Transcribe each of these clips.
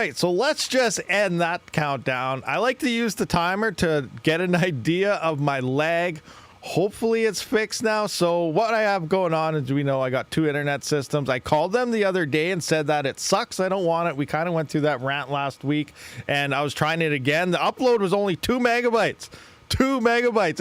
right, so let's just end that countdown. I like to use the timer to get an idea of my lag. Hopefully it's fixed now. So what I have going on is, we know I got 2 internet systems. I called them the other day and said that it sucks. I don't want it. We kind of went through that rant last week, and I was trying it again. The upload was only 2 megabytes. 2 megabytes.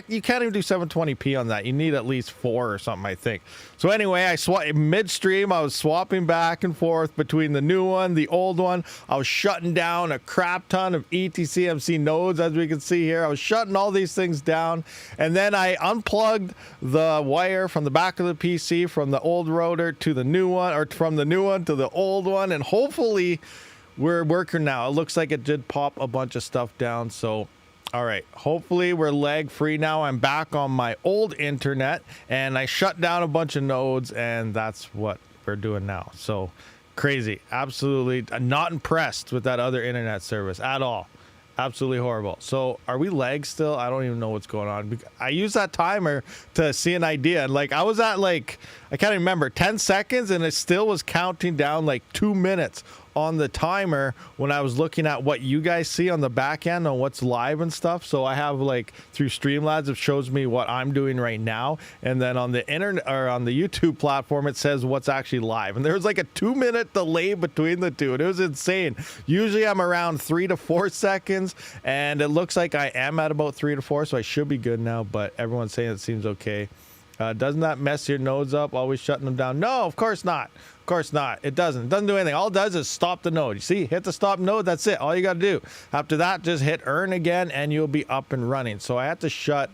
You can't even do 720p on that. You need at least 4 or something, I think. So anyway, midstream, I was swapping back and forth between the new one, the old one. I was shutting down a crap ton of ETCMC nodes, as we can see here. I was shutting all these things down, and then I unplugged the wire from the back of the PC from the old router to the new one, or from the new one to the old one, and hopefully we're working now. It looks like it did pop a bunch of stuff down, so all right, hopefully we're lag free now. I'm back on my old internet, and I shut down a bunch of nodes, and that's what we're doing now. So crazy. Absolutely not impressed with that other internet service at all. Absolutely horrible. So are we lag still? I don't even know what's going on. I use that timer to see an idea, and like I was at, like, I can't remember, 10 seconds, and it still was counting down like 2 minutes on the timer when I was looking at what you guys see on the back end on what's live and stuff. So I have, like, through Streamlabs, it shows me what I'm doing right now, and then on the internet, or on the YouTube platform, it says what's actually live, and there was like a 2-minute delay between the two, and it was insane. Usually I'm around 3 to 4 seconds, and it looks like I am at about 3 to 4, so I should be good now, but everyone's saying it seems okay. Doesn't that mess your nodes up, always shutting them down? No, of course not. Of course not. It doesn't do anything. All it does is stop the node. You see, hit the stop node, that's it. All you got to do. After that, just hit earn again, and you'll be up and running. So I had to shut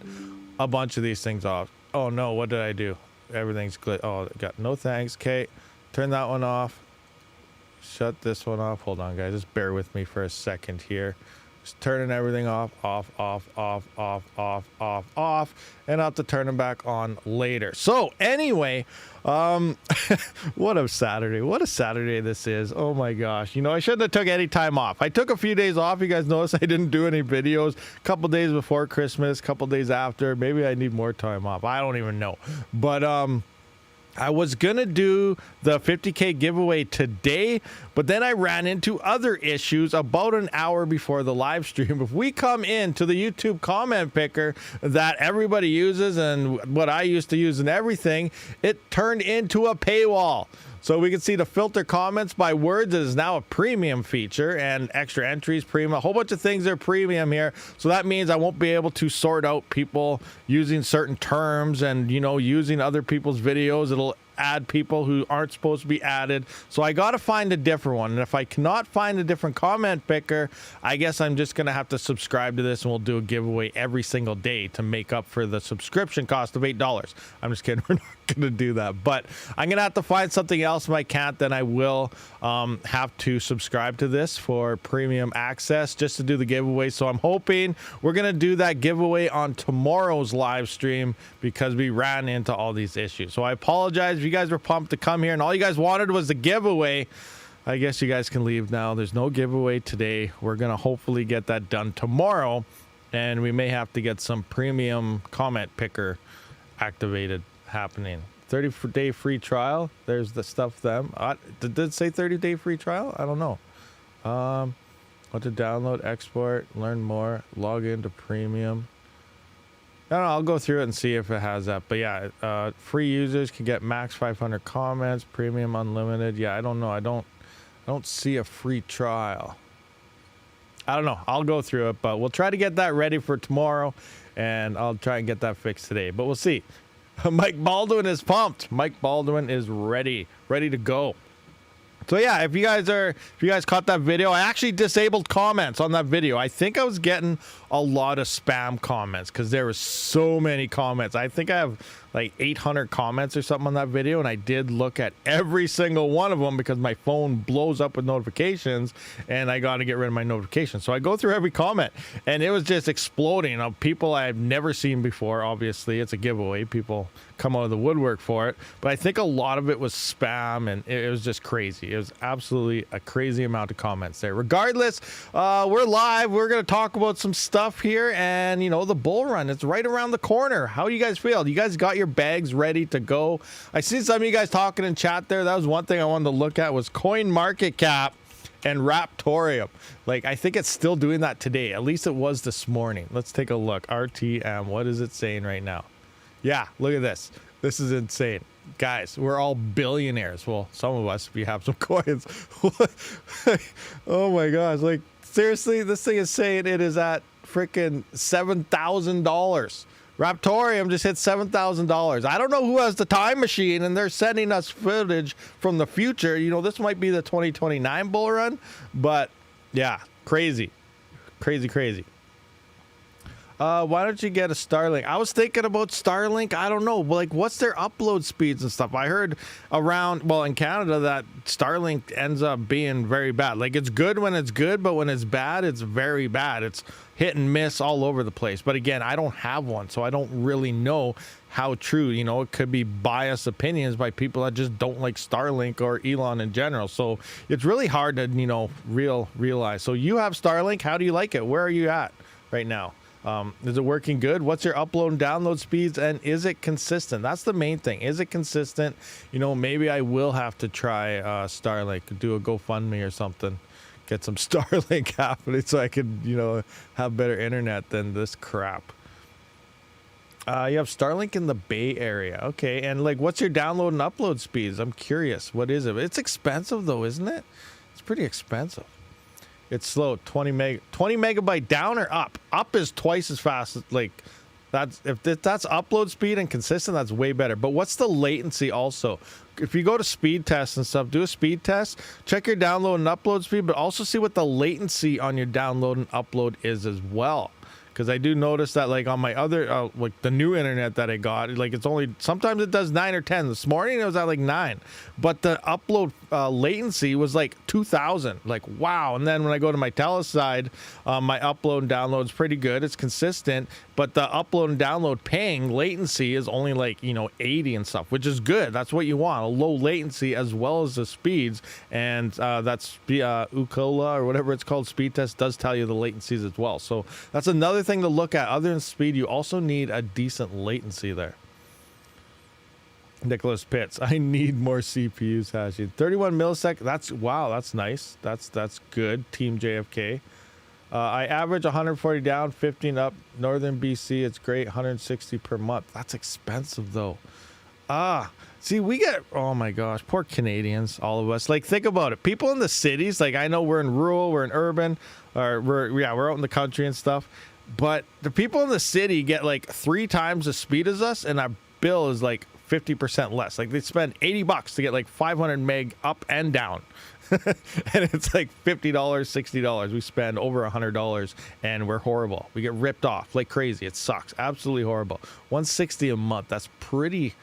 a bunch of these things off. Oh no, what did I do? Everything's glitched. Oh, got no thanks. Okay, turn that one off. Shut this one off. Hold on, guys. Just bear with me for a second here. Just turning everything off, and I'll have to turn them back on later. So anyway, what a Saturday this is. Oh my gosh. You know, I shouldn't have took any time off. I took a few days off. You guys notice I didn't do any videos. A couple days before Christmas, a couple days after. Maybe I need more time off. I don't even know. But I was gonna do the 50K giveaway today, but then I ran into other issues about an hour before the live stream. If we come into the YouTube comment picker that everybody uses and what I used to use and everything, it turned into a paywall. So we can see the filter comments by words is now a premium feature, and extra entries premium. A whole bunch of things are premium here. So that means I won't be able to sort out people using certain terms and, you know, using other people's videos. It'll add people who aren't supposed to be added. So I got to find a different one. And if I cannot find a different comment picker, I guess I'm just going to have to subscribe to this, and we'll do a giveaway every single day to make up for the subscription cost of $8. I'm just kidding. We're not going to do that. But I'm going to have to find something else. If I can't, then I will have to subscribe to this for premium access just to do the giveaway. So I'm hoping we're going to do that giveaway on tomorrow's live stream because we ran into all these issues. So I apologize if you guys were pumped to come here and all you guys wanted was the giveaway. I guess you guys can leave now. There's no giveaway today. We're going to hopefully get that done tomorrow, and we may have to get some premium comment picker activated happening. 30-day free trial. There's the stuff them. Did it say 30-day free trial? I don't know. What to download, export, learn more, log into premium. I don't know, I'll go through it and see if it has that. But yeah, free users can get max 500 comments, premium unlimited. Yeah, I don't know. I don't see a free trial. I don't know. I'll go through it, but we'll try to get that ready for tomorrow, and I'll try and get that fixed today. But we'll see. Mike Baldwin is pumped. Mike Baldwin is ready to go. So yeah, if you guys caught that video, I actually disabled comments on that video. I think I was getting a lot of spam comments because there were so many comments. I think I have like 800 comments or something on that video, and I did look at every single one of them because my phone blows up with notifications, and I got to get rid of my notifications. So I go through every comment, and it was just exploding of people I've never seen before. Obviously, it's a giveaway. People come out of the woodwork for it, but I think a lot of it was spam, and it was just crazy. It was absolutely a crazy amount of comments there. Regardless, we're live. We're going to talk about some stuff here, and you know, the bull run, it's right around the corner. How do you guys feel? You guys got your bags ready to go? I see some of you guys talking in chat there. That was one thing I wanted to look at was coin market cap. and Raptorium. Like, I think it's still doing that today. At least it was this morning. Let's take a look. RTM, what is it saying right now? Yeah, look at this. This is insane. Guys, we're all billionaires. Well, some of us, we have some coins. Oh my gosh. Like, seriously, this thing is saying it is at freaking $7,000. Raptorium just hit $7,000. I don't know who has the time machine and they're sending us footage from the future. You know, this might be the 2029 bull run, but yeah, crazy. Crazy. Why don't you get a Starlink? I was thinking about Starlink. I don't know. Like, what's their upload speeds and stuff? I heard around, well, in Canada, that Starlink ends up being very bad. Like, it's good when it's good, but when it's bad, it's very bad. It's hit and miss all over the place. But again, I don't have one, so I don't really know how true. You know, it could be biased opinions by people that just don't like Starlink or Elon in general. So it's really hard to, you know, realize. So you have Starlink. How do you like it? Where are you at right now? Is it working good? What's your upload and download speeds? And is it consistent? That's the main thing. Is it consistent? You know, maybe I will have to try Starlink, do a GoFundMe or something, get some Starlink happening so I could, you know, have better internet than this crap. You have Starlink in the Bay Area. Okay. And like, what's your download and upload speeds? I'm curious. What is it? It's expensive though, isn't it? It's pretty expensive. It's slow. 20 megabyte down or up? Up is twice as fast. Like, that's that's upload speed and consistent, that's way better. But what's the latency also? If you go to speed tests and stuff, do a speed test, check your download and upload speed, but also see what the latency on your download and upload is as well. Because I do notice that, like, on my other, like the new internet that I got, like, it's only, sometimes it does 9 or 10. This morning it was at like 9. But the upload latency was like 2,000. Like, wow. And then when I go to my Telus side, my upload and download is pretty good. It's consistent. But the upload and download ping latency is only like, you know, 80 and stuff, which is good. That's what you want, a low latency as well as the speeds. And that's Ucola or whatever it's called, speed test does tell you the latencies as well. So that's another thing to look at. Other than speed, you also need a decent latency there. Nicholas Pitts, I need more CPUs hashing. 31 milliseconds. That's, wow, that's nice. That's good. Team JFK. I average 140 down, 15 up. Northern BC, it's great. 160 per month. That's expensive though. See, we get, oh my gosh, poor Canadians, all of us. Like, think about it. People in the cities, like, I know we're in rural, we're in urban, or we're out in the country and stuff. But the people in the city get like 3 times the speed as us, and our bill is like 50% less. Like, they spend $80 to get like 500 meg up and down. And it's like $50, $60. We spend over $100 and we're horrible. We get ripped off like crazy. It sucks. Absolutely horrible. 160 a month. That's pretty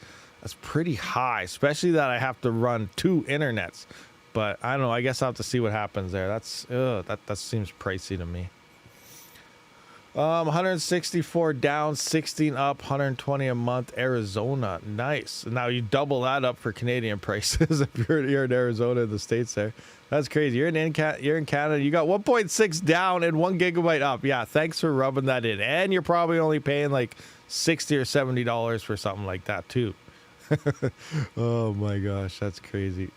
high, especially that I have to run 2 internets. But I don't know. I guess I'll have to see what happens there. That seems pricey to me. 164 down, 16 up, 120 a month. Arizona, nice. Now you double that up for Canadian prices if you're in Arizona, in the States there. That's crazy. You're in Canada. You got 1.6 down and 1 gigabyte up. Yeah, thanks for rubbing that in. And you're probably only paying like $60 or $70 for something like that too. Oh my gosh, that's crazy.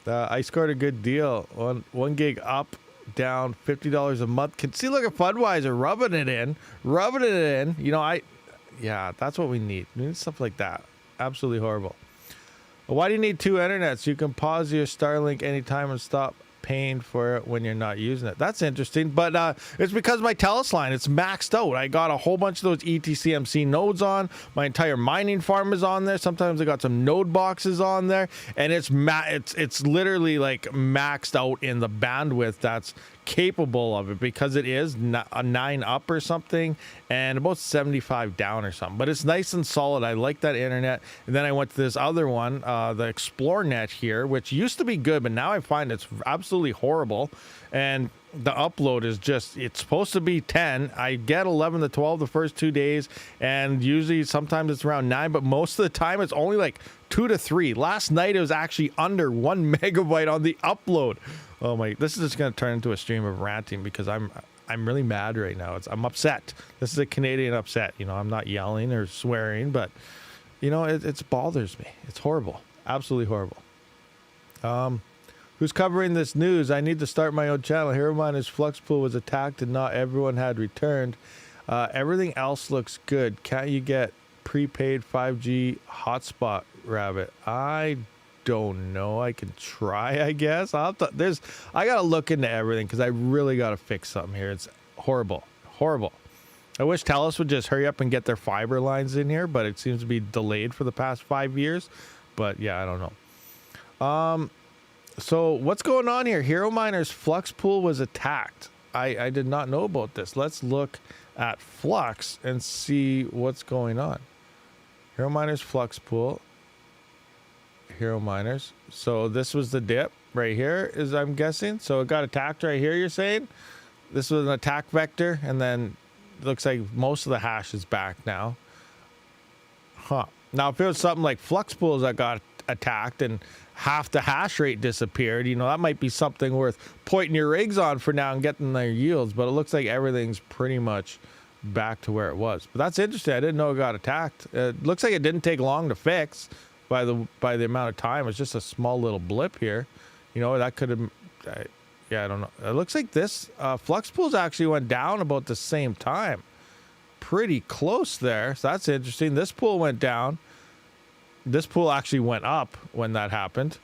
I scored a good deal. One gig up, down, $50 a month. Can see, look at Budweiser rubbing it in. You know, yeah, that's what we need. We need stuff like that. Absolutely horrible. Why do you need 2 internets? You can pause your Starlink anytime and stop paying for it when you're not using it. That's interesting, but it's because my Telus line, it's maxed out. I got a whole bunch of those ETCMC nodes on. My entire mining farm is on there. Sometimes I got some node boxes on there, and it's literally like maxed out in the bandwidth that's capable of it, because it is a 9 up or something and about 75 down or something. But it's nice and solid. I like that internet. And then I went to this other one, the ExploreNet here, which used to be good, but now I find it's absolutely horrible. And the upload is just, it's supposed to be 10. I get 11 to 12 the first 2 days, and usually sometimes it's around 9, but most of the time it's only like 2 to 3. Last night it was actually under 1 megabyte on the upload. Oh my, this is just going to turn into a stream of ranting because I'm really mad right now. I'm upset. This is a Canadian upset. You know, I'm not yelling or swearing, but you know, it bothers me. It's horrible. Absolutely horrible. Who's covering this news? I need to start my own channel. Hero Miner's Flux Pool was attacked and not everyone had returned. Everything else looks good. Can't you get prepaid 5G hotspot, Rabbit? I don't know. I can try, I guess. I gotta look into everything because I really gotta fix something here. It's horrible. Horrible. I wish Telus would just hurry up and get their fiber lines in here, but it seems to be delayed for the past 5 years. But yeah, I don't know. So what's going on here? Hero Miner's Flux Pool was attacked. I did not know about this. Let's look at Flux and see what's going on. Hero Miner's Flux Pool. Hero Miners. So this was the dip right here, is I'm guessing. So it got attacked right here, you're saying? This was an attack vector, and then it looks like most of the hash is back now. Huh. Now, if it was something like Flux Pools that got attacked and half the hash rate disappeared, you know, that might be something worth pointing your rigs on for now and getting their yields. But it looks like everything's pretty much back to where it was. But that's interesting. I didn't know it got attacked. It looks like it didn't take long to fix by the amount of time. It's just a small little blip here. You know, that could have... yeah, I don't know. It looks like this Flux Pools actually went down about the same time. Pretty close there. So that's interesting. This pool went down. This pool actually went up when that happened.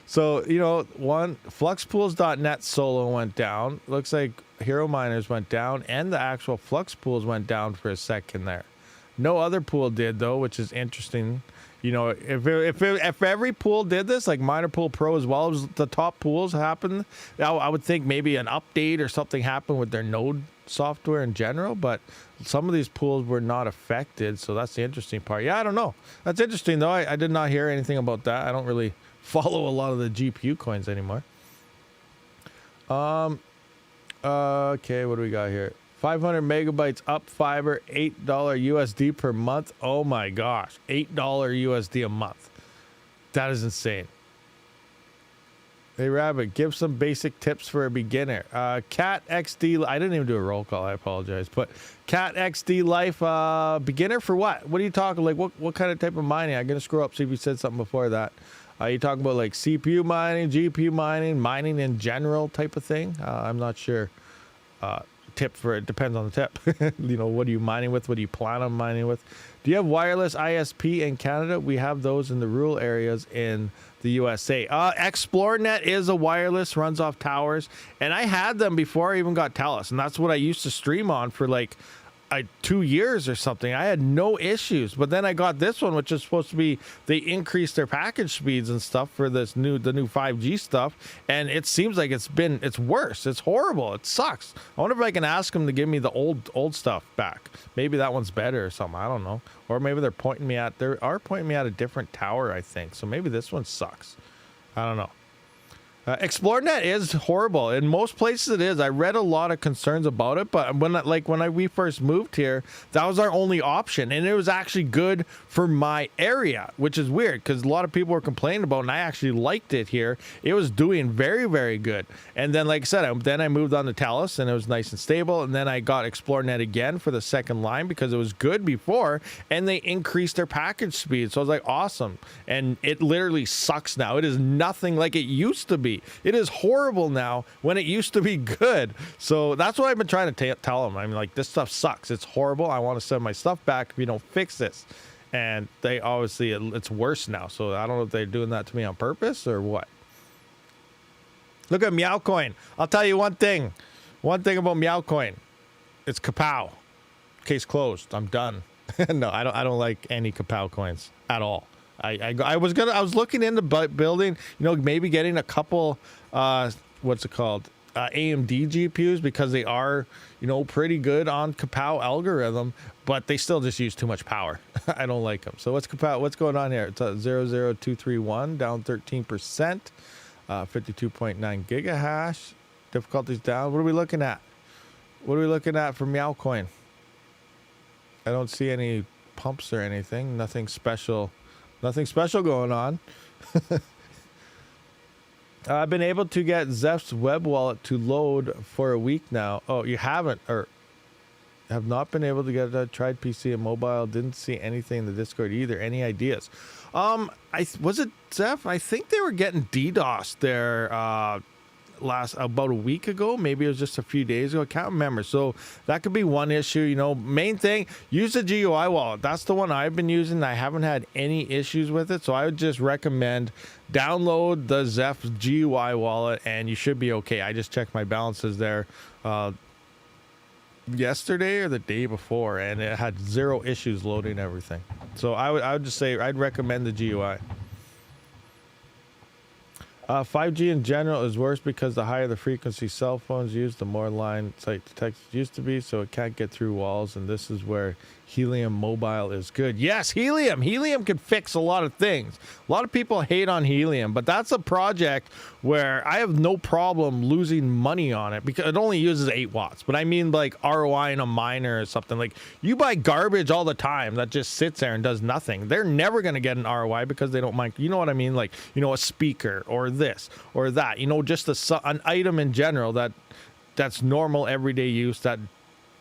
So, you know, fluxpools.net solo went down. Looks like Hero Miners went down, and the actual Flux Pools went down for a second there. No other pool did, though, which is interesting. You know, if every pool did this, like Miner Pool Pro as well as the top pools happened, I would think maybe an update or something happened with their node software in general, but some of these pools were not affected, so that's the interesting part. Yeah, I don't know. That's interesting, though. I did not hear anything about that. I don't really follow a lot of the GPU coins anymore. Okay, what do we got here? 500 megabytes up fiber, $8 USD per month. Oh my gosh, $8 USD a month. That is insane. Hey Rabbit, give some basic tips for a beginner. Cat XD, I didn't even do a roll call, I apologize. But Cat XD Life, beginner for what? What are you talking, like what kind of type of mining? I'm gonna scroll up, see if you said something before that. You talking about like CPU mining, GPU mining, mining in general type of thing? I'm not sure. Tip for it depends on the tip. You know, what are you mining with? What do you plan on mining with? Do you have wireless ISP in Canada? We have those in the rural areas in the USA. ExploreNet is a wireless, runs off towers, and I had them before I even got Telus, and that's what I used to stream on for like 2 years or something. I had no issues, but then I got this one, which is supposed to be, they increased their package speeds and stuff for the new 5G stuff, and it seems like it's worse. It's horrible. It sucks. I wonder if I can ask them to give me the old stuff back. Maybe that one's better or something. I don't know. Or maybe they're pointing me at a different tower, I think. So maybe this one sucks. I don't know. ExploreNet is horrible. In most places it is. I read a lot of concerns about it, but when we first moved here, that was our only option, and it was actually good for my area, which is weird because a lot of people were complaining about it, and I actually liked it here. It was doing very, very good. And then, like I said, then I moved on to Telus, and it was nice and stable, and then I got ExploreNet again for the second line because it was good before, and they increased their package speed. So I was like, awesome. And it literally sucks now. It is nothing like it used to be. It is horrible now when it used to be good. So that's what I've been trying to tell them. I'm like, this stuff sucks. It's horrible. I want to send my stuff back if you don't fix this. And they obviously, it's worse now. So I don't know if they're doing that to me on purpose or what. Look at Meowcoin. I'll tell you one thing. One thing about Meowcoin. It's kapow. Case closed. I'm done. No, I don't like any kapow coins at all. I was looking into building, you know, maybe getting a couple what's it called, AMD GPUs, because they are, you know, pretty good on kapow algorithm, but they still just use too much power. I don't like them. So what's kapow? What's going on here? It's 00231 down 13%, 52.9 gigahash. Difficulties down. What are we looking at? What are we looking at for Meowcoin? I don't see any pumps or anything. Nothing special. Nothing special going on. I've been able to get Zeph's web wallet to load for a week now. Oh, you haven't, or have not been able to get it. Tried PC and mobile. Didn't see anything in the Discord either. Any ideas? Was it Zeph? I think they were getting DDoS there about a week ago. Maybe it was just a few days ago. I can't remember. So that could be one issue. You know, main thing, use the GUI wallet. That's the one I've been using. I haven't had any issues with it. So I would just recommend download the Zeph GUI wallet and you should be okay. I just checked my balances there yesterday or the day before, and it had zero issues loading everything. So I would just say I'd recommend the GUI. 5G in general is worse because the higher the frequency cell phones use, the more line site detected used to be, so it can't get through walls, and this is where Helium Mobile is good. Yes, Helium. Helium can fix a lot of things. A lot of people hate on Helium, but that's a project where I have no problem losing money on it because it only uses 8 watts. But I mean like ROI in a miner or something. Like you buy garbage all the time that just sits there and does nothing. They're never going to get an ROI because they don't mind. You know what I mean? Like, you know, a speaker or this or that, you know, just an item in general that's normal everyday use that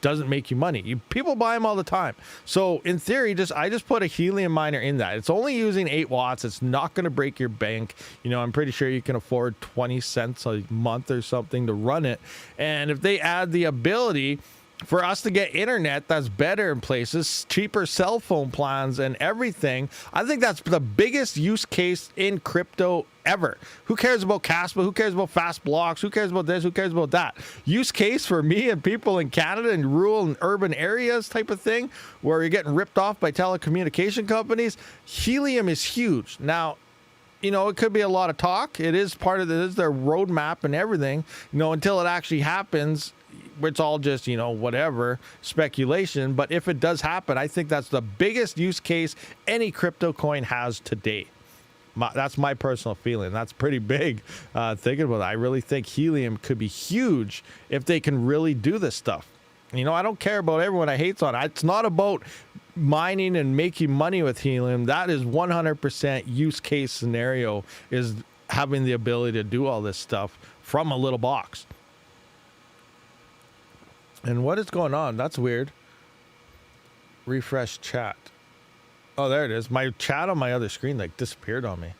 doesn't make you money. People buy them all the time. So in theory, I just put a Helium miner in that. It's only using 8 watts. It's not going to break your bank. You know, I'm pretty sure you can afford 20 cents a month or something to run it. And if they add the ability for us to get internet that's better in places, cheaper cell phone plans and everything, I think that's the biggest use case in crypto ever. Who cares about Kaspa? Who cares about fast blocks? Who cares about this? Who cares about that? Use case for me and people in Canada in rural and urban areas type of thing where you're getting ripped off by telecommunication companies. Helium is huge. Now, you know, it could be a lot of talk. It is part of their roadmap and everything, you know, until it actually happens. It's all just, you know, whatever, speculation. But if it does happen, I think that's the biggest use case any crypto coin has to date. That's my personal feeling. That's pretty big thinking about it. I really think Helium could be huge if they can really do this stuff. You know, I don't care about everyone I hates on it. It's not about mining and making money with Helium. That is 100% use case scenario, is having the ability to do all this stuff from a little box. And what is going on? That's weird. Refresh chat. Oh, there it is. My chat on my other screen like disappeared on me.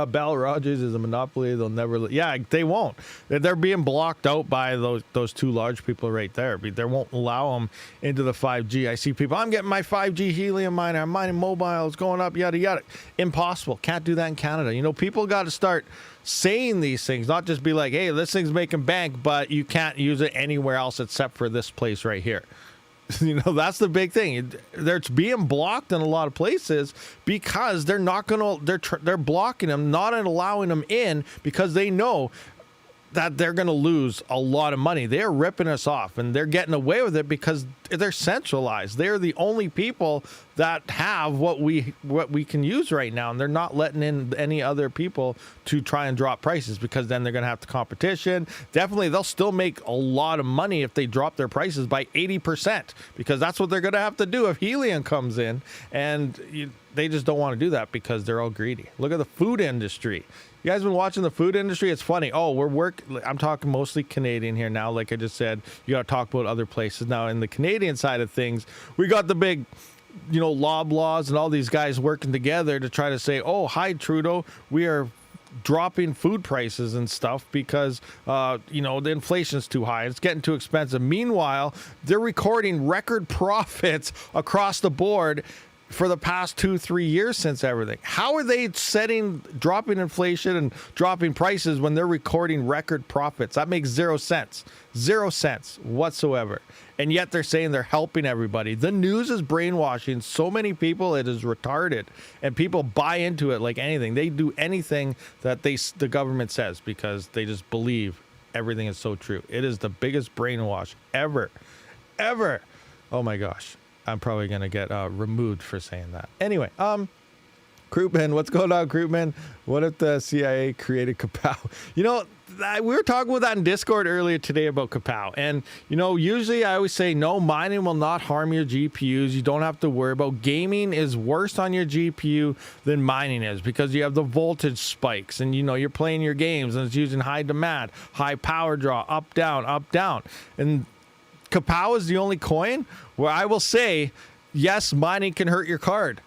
Bell Rogers is a monopoly. They'll never. Yeah, they won't. They're being blocked out by those two large people right there. They won't allow them into the 5G. I see people. I'm getting my 5G Helium miner. I'm mining mobile. It's going up. Yada yada. Impossible. Can't do that in Canada. You know, people got to start saying these things, not just be like, hey, this thing's making bank, but you can't use it anywhere else except for this place right here. You know, that's the big thing. They're being blocked in a lot of places because they're not going to, they're blocking them, not allowing them in because they know that they're going to lose a lot of money. They're ripping us off and they're getting away with it because they're centralized. They're the only people that have what we can use right now, and they're not letting in any other people to try and drop prices because then they're going to have the competition. Definitely, they'll still make a lot of money if they drop their prices by 80% because that's what they're going to have to do if Helium comes in, and they just don't want to do that because they're all greedy. Look at the food industry. You guys been watching the food industry? It's funny. Oh, I'm talking mostly Canadian here now. Like I just said, you got to talk about other places. Now, in the Canadian side of things, we got the big, you know, Loblaws and all these guys working together to try to say, oh, hi, Trudeau, we are dropping food prices and stuff because, you know, the inflation's too high. It's getting too expensive. Meanwhile, they're recording record profits across the board for the past 2-3 years since everything. How are they dropping inflation and dropping prices when they're recording record profits? That makes 0 cents. 0 cents whatsoever. And yet they're saying they're helping everybody. The news is brainwashing so many people, it is retarded. And people buy into it like anything. They do anything that the government says because they just believe everything is so true. It is the biggest brainwash ever. Ever. Oh my gosh. I'm probably going to get removed for saying that. Anyway, Krootman, what's going on, Krootman? What if the CIA created Kapow? You know, we were talking about that in Discord earlier today about Kapow. And, you know, usually I always say, no, mining will not harm your GPUs. You don't have to worry about. Gaming is worse on your GPU than mining is because you have the voltage spikes. And, you know, you're playing your games and it's using high demand, high power draw, up, down, up, down. And Kapow is the only coin where I will say, yes, mining can hurt your card.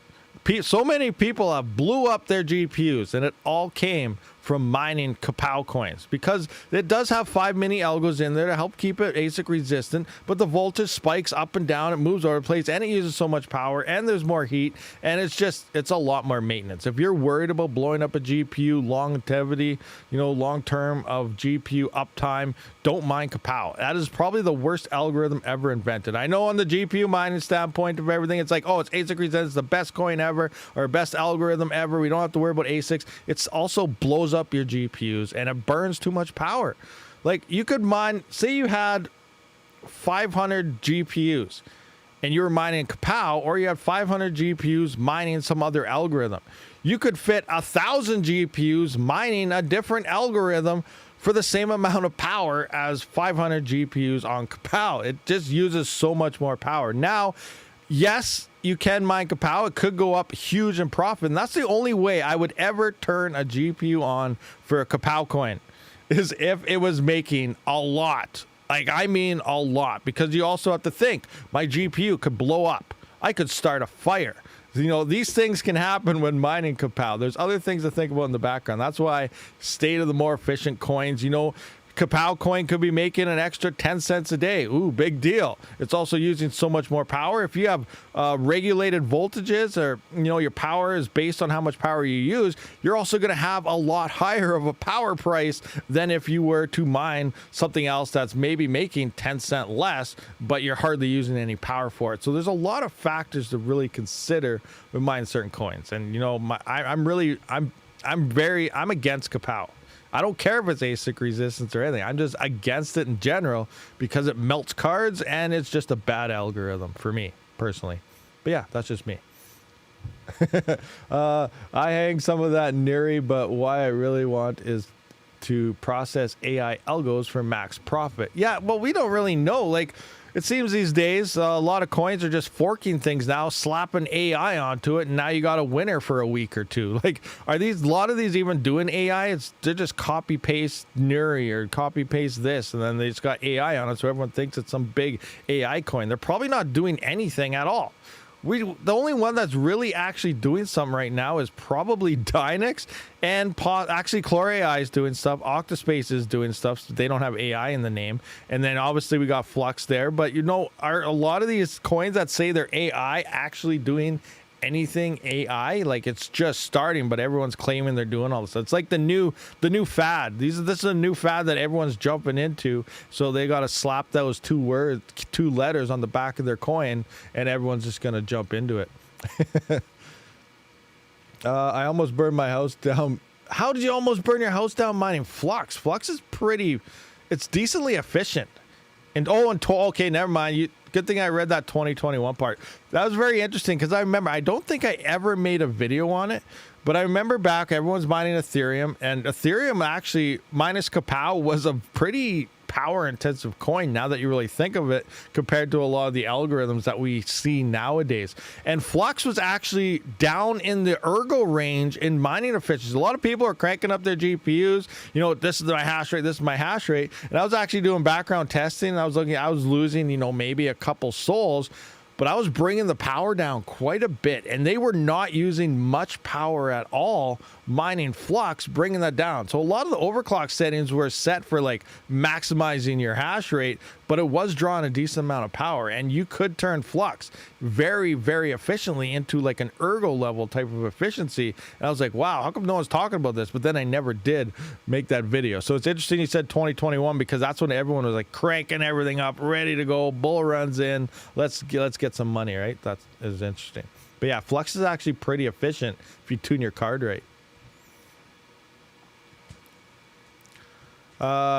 so many people have blew up their GPUs, and it all came from mining kapow coins, because it does have 5 mini algos in there to help keep it ASIC resistant, but the voltage spikes up and down, it moves over the place, and it uses so much power, and there's more heat, and it's a lot more maintenance. If you're worried about blowing up a GPU, longevity, long term of GPU uptime, don't mine kapow. That is probably the worst algorithm ever invented. I know on the GPU mining standpoint of everything, it's like, oh, it's ASIC resistant, it's the best coin ever, or best algorithm ever, we don't have to worry about ASICs. It's also blows up your GPUs, and it burns too much power. Like, you could mine, say you had 500 GPUs and you were mining kapow, or you had 500 GPUs mining some other algorithm. You could fit 1,000 GPUs mining a different algorithm for the same amount of power as 500 GPUs on kapow. It just uses so much more power. Now, yes, you can mine kapow. It could go up huge in profit. And that's the only way I would ever turn a GPU on for a kapow coin, is if it was making a lot. Like, I mean a lot. Because you also have to think, my GPU could blow up. I could start a fire. These things can happen when mining kapow. There's other things to think about in the background. That's why state of the more efficient coins, kapow coin could be making an extra 10 cents a day. Ooh, big deal. It's also using so much more power. If you have regulated voltages, or your power is based on how much power you use, you're also going to have a lot higher of a power price than if you were to mine something else that's maybe making 10 cents less, but you're hardly using any power for it. So there's a lot of factors to really consider when mining certain coins. And I'm against kapow. I don't care if it's ASIC resistance or anything. I'm just against it in general because it melts cards, and it's just a bad algorithm for me personally. But yeah, that's just me. I hang some of that Neri, but why I really want is to process AI algos for max profit. Yeah, well, we don't really know. Like, it seems these days a lot of coins are just forking things now, slapping AI onto it, and now you got a winner for a week or two. Like, are a lot of these even doing AI? They're just copy paste Nuri or copy paste this, and then they just got AI on it, so everyone thinks it's some big AI coin. They're probably not doing anything at all. The only one that's really actually doing something right now is probably Dynex, and actually Chlor AI is doing stuff. Octa.Space is doing stuff. So they don't have AI in the name. And then obviously we got Flux there. But are a lot of these coins that say they're AI actually doing anything AI? Like, it's just starting, but everyone's claiming they're doing all this. It's like the new fad. This is a new fad that everyone's jumping into. So they got to slap those two letters on the back of their coin, and everyone's just gonna jump into it. I almost burned my house down. How did you almost burn your house down mining Flux? Flux is it's decently efficient. And okay, never mind. Good thing I read that 2021 part. That was very interesting, because I remember, I don't think I ever made a video on it, but I remember back, everyone's mining Ethereum, and Ethereum actually, minus kapow, was a pretty power intensive coin, now that you really think of it, compared to a lot of the algorithms that we see nowadays. And Flux was actually down in the ergo range in mining efficiency. A lot of people are cranking up their GPUs. This is my hash rate, this is my hash rate. And I was actually doing background testing, and I was losing, maybe a couple souls, but I was bringing the power down quite a bit, and they were not using much power at all mining Flux, bringing that down. So a lot of the overclock settings were set for like maximizing your hash rate, but it was drawing a decent amount of power, and you could turn Flux very, very efficiently into like an ergo level type of efficiency. And I was like, wow, how come no one's talking about this? But then I never did make that video. So it's interesting you said 2021, because that's when everyone was like cranking everything up, ready to go, bull runs in, let's get some money, right? That is interesting. But yeah, Flux is actually pretty efficient if you tune your card right.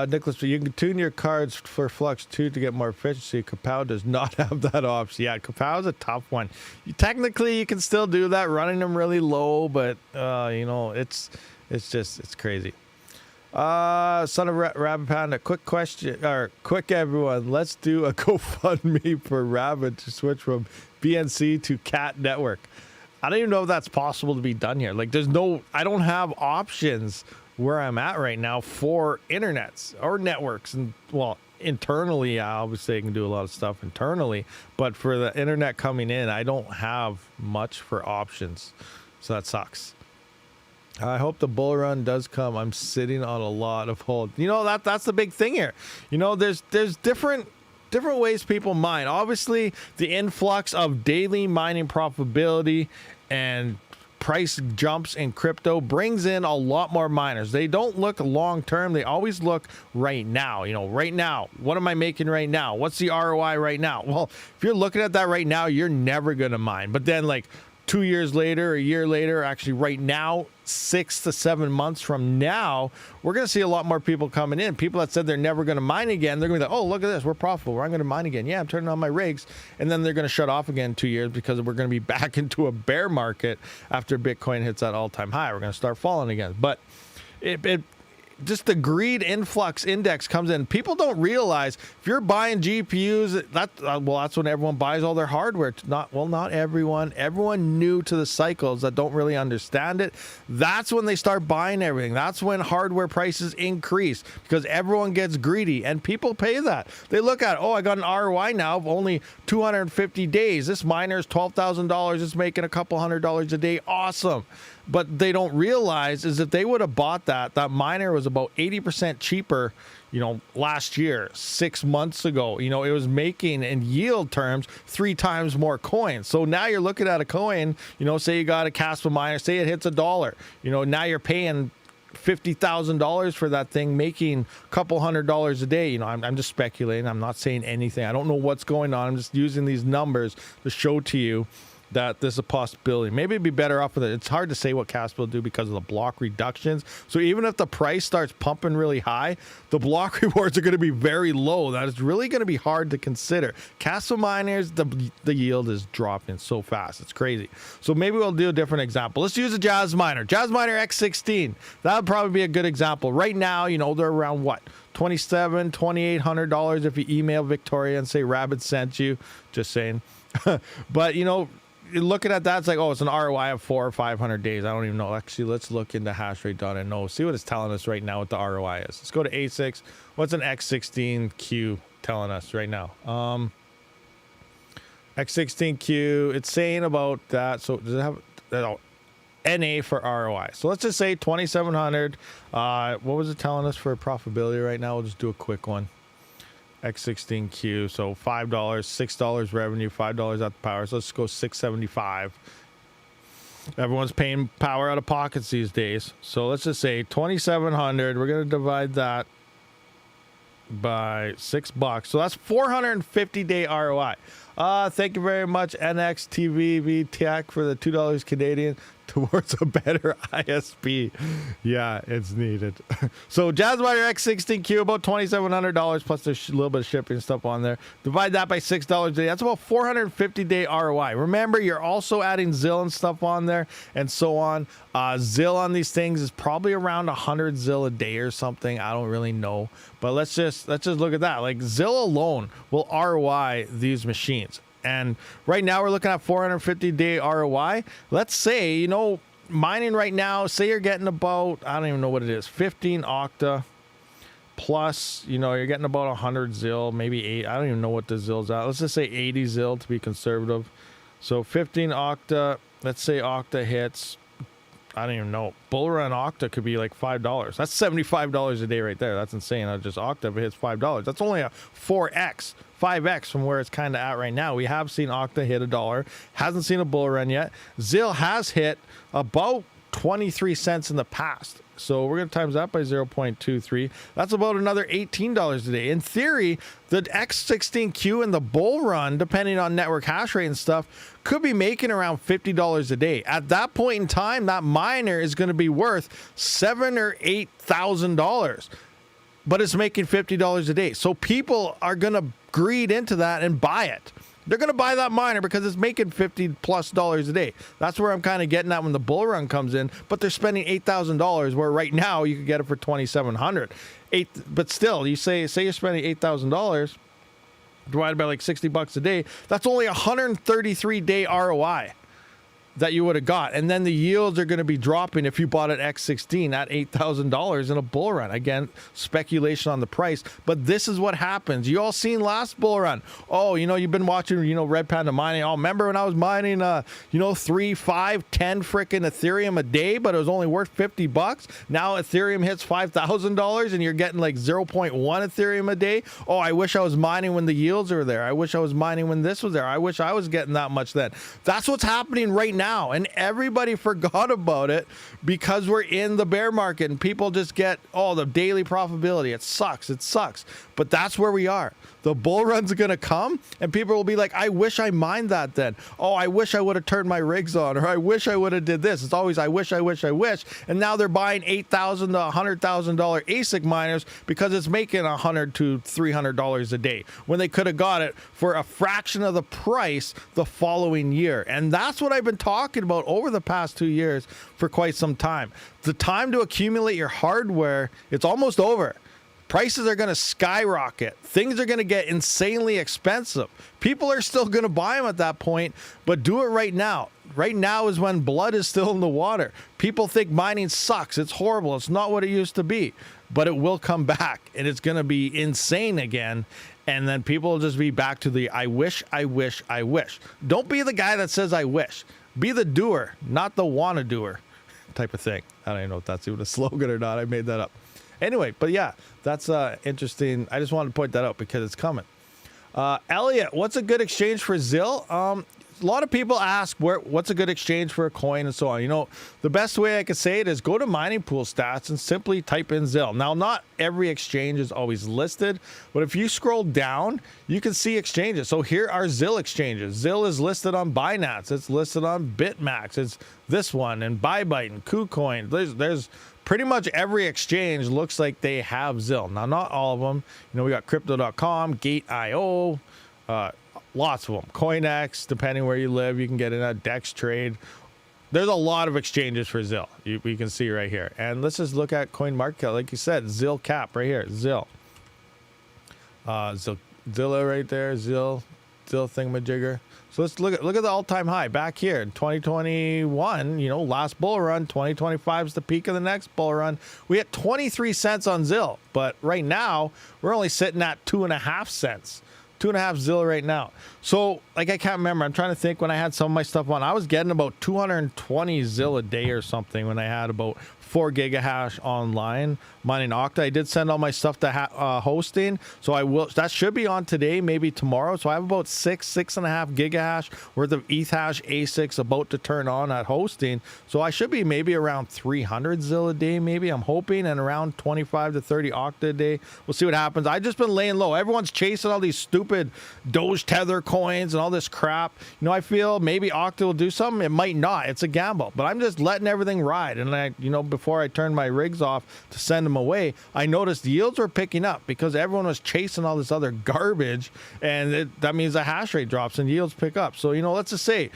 Nicholas, you can tune your cards for Flux too to get more efficiency. Kapow does not have that option. Yeah, Kapow is a tough one. Technically, you can still do that, running them really low, but it's crazy. Son of Rabid Panda, quick question, or quick everyone, let's do a GoFundMe for Rabid to switch from BNC to Cat Network. I don't even know if that's possible to be done here. Like, I don't have options where I'm at right now for internets or networks, and well, internally, obviously I can do a lot of stuff internally, but for the internet coming in, I don't have much for options. So that sucks. I hope the bull run does come. I'm sitting on a lot of hold. You know, that's the big thing here. You know, there's different ways people mine. Obviously, the influx of daily mining profitability and price jumps in crypto brings in a lot more miners. They don't look long term. They always look right now. You know, right now, what am I making right now? What's the ROI right now? Well, if you're looking at that right now, you're never going to mine. But then like 2 years later, a year later, actually right now, 6 to 7 months from now, we're going to see a lot more people coming in. People that said they're never going to mine again, they're going to be like, oh, look at this, we're profitable, I'm going to mine again. Yeah, I'm turning on my rigs. And then they're going to shut off again in 2 years because we're going to be back into a bear market after Bitcoin hits that all-time high. We're going to start falling again. But it just the greed influx index comes in. People don't realize if you're buying GPUs, that's when everyone buys all their hardware. Not everyone. Everyone new to the cycles that don't really understand it. That's when they start buying everything. That's when hardware prices increase because everyone gets greedy and people pay that. They look at, oh, I got an ROI now of only 250 days. This miner is $12,000. It's making a couple $100 a day. Awesome. But they don't realize is if they would have bought that miner was about 80% cheaper, you know, last year, 6 months ago. You know, it was making in yield terms 3 times more coins. So now you're looking at a coin, you know, say you got a Kaspa miner, say it hits $1. You know, now you're paying $50,000 for that thing, making a couple $100 a day. You know, I'm just speculating. I'm not saying anything. I don't know what's going on. I'm just using these numbers to show to you that there's a possibility. Maybe it'd be better off with it. It's hard to say what Kaspa will do because of the block reductions. So even if the price starts pumping really high, the block rewards are going to be very low. That is really going to be hard to consider. Kaspa miners, the yield is dropping so fast. It's crazy. So maybe we'll do a different example. Let's use a Jazz miner. Jazz miner X16. That would probably be a good example. Right now, you know, they're around what? $2,700, $2,800 if you email Victoria and say Rabid sent you. Just saying. But, you know, looking at that, it's like, oh, it's an ROI of 400 or 500 days. I don't even know. Actually, let's look into hashrate.no. See what it's telling us right now what the ROI is. Let's go to ASICs. What's an X16Q telling us right now? X16Q, it's saying about that. So does it have NA for ROI? So let's just say 2,700. What was it telling us for profitability right now? We'll just do a quick one. X16Q, so $5, $6 revenue, $5 at the power. So let's go 675. Everyone's paying power out of pockets these days. So let's just say 2,700. We're going to divide that by $6. So that's 450-day ROI. Thank you very much, NXTVV Tech, for the $2 Canadian towards a better ISP. Yeah, it's needed. So Jazzminer X16Q, about $2,700 plus there's a little bit of shipping stuff on there. Divide that by $6 a day. That's about 450-day ROI. Remember, you're also adding ZIL and stuff on there and so on. ZIL on these things is probably around 100 ZIL a day or something. I don't really know. But let's just look at that. Like ZIL alone will ROI these machines. And right now we're looking at 450-day ROI. Let's say, you know, mining right now, say you're getting about, I don't even know what it is, 15 Octa plus, you know, you're getting about 100 ZIL, maybe 8. I don't even know what the ZIL's at. Let's just say 80 ZIL to be conservative. So 15 Octa, let's say Octa hits, I don't even know. Bull run Octa could be like $5. That's $75 a day right there. That's insane. Just Octa, if it hits $5. That's only a 4x, 5x from where it's kind of at right now. We have seen Octa hit $1. Hasn't seen a bull run yet. ZIL has hit about 23 cents in the past. So we're going to times that by 0.23. That's about another $18 a day. In theory, the X16Q and the bull run, depending on network hash rate and stuff, could be making around $50 a day. At that point in time, that miner is going to be worth $7,000 or $8,000, but it's making $50 a day. So people are going to greed into that and buy it. They're going to buy that miner because it's making $50+ a day. That's where I'm kind of getting at when the bull run comes in. But they're spending $8,000, where right now you could get it for $2,700. But still, you say you're spending $8,000 divided by like $60 a day. That's only 133-day ROI. that you would have got. And then the yields are going to be dropping if you bought an X16 at $8,000 in a bull run. Again, speculation on the price, but this is what happens. You all seen last bull run. Oh, you know, you've been watching, you know, Red Panda mining. Oh, remember when I was mining, you know, 3, 5, 10 freaking Ethereum a day, but it was only worth $50. Now Ethereum hits $5,000 and you're getting like 0.1 Ethereum a day. Oh, I wish I was mining when the yields were there. I wish I was mining when this was there. I wish I was getting that much then. That's what's happening right now. And everybody forgot about it because we're in the bear market and people just get, oh, the daily profitability. It sucks. It sucks. But that's where we are. The bull run's going to come and people will be like, I wish I mined that then. Oh, I wish I would have turned my rigs on, or I wish I would have did this. It's always, I wish, I wish, I wish. And now they're buying $8,000 to $100,000 ASIC miners because it's making $100 to $300 a day when they could have got it for a fraction of the price the following year. And that's what I've been talking about over the past 2 years for quite some time. The time to accumulate your hardware, it's almost over. Prices are going to skyrocket. Things are going to get insanely expensive. People are still going to buy them at that point, but do it right now. Right now is when blood is still in the water. People think mining sucks. It's horrible. It's not what it used to be, but it will come back and it's going to be insane again. And then people will just be back to the I wish, I wish, I wish. Don't be the guy that says I wish. Be the doer, not the wanna doer type of thing. I don't even know if that's even a slogan or not. I made that up. Anyway, but yeah, that's interesting. I just wanted to point that out because it's coming. Elliot, what's a good exchange for ZIL? A lot of people ask what's a good exchange for a coin and so on. You know, the best way I could say it is go to mining pool stats and simply type in ZIL. Now, not every exchange is always listed, but if you scroll down, you can see exchanges. So here are ZIL exchanges. ZIL is listed on Binance. It's listed on BitMax. It's this one and Bybite and KuCoin. There's pretty much every exchange looks like they have ZIL. Now, not all of them. You know, we got Crypto.com, Gate.io, lots of them. CoinX, depending where you live, you can get in a DEX trade. There's a lot of exchanges for ZIL. You can see right here. And let's just look at CoinMarketCap. Like you said, ZIL cap right here. ZIL. Zilla right there. ZIL thingamajigger. So let's look at the all-time high back here in 2021. You know, last bull run. 2025 is the peak of the next bull run. We hit 23 cents on ZIL, but right now we're only sitting at 2.5 cents. 2.5 ZIL right now. So, like, I can't remember. I'm trying to think when I had some of my stuff on. I was getting about 220 ZIL a day or something when I had about 4 gigahash online mining Octa. I did send all my stuff to hosting, so I will. That should be on today, maybe tomorrow. So I have about 6.5 gigahash worth of ETH hash ASICs about to turn on at hosting. So I should be maybe around 300 ZIL a day, maybe. I'm hoping, and around 25 to 30 Octa a day. We'll see what happens. I've just been laying low. Everyone's chasing all these stupid Doge Tether coins and all this crap. You know, I feel maybe Octa will do something. It might not. It's a gamble, but I'm just letting everything ride. And before I turned my rigs off to send them away, I noticed the yields were picking up because everyone was chasing all this other garbage, and that means the hash rate drops and yields pick up. So, you know, let's just say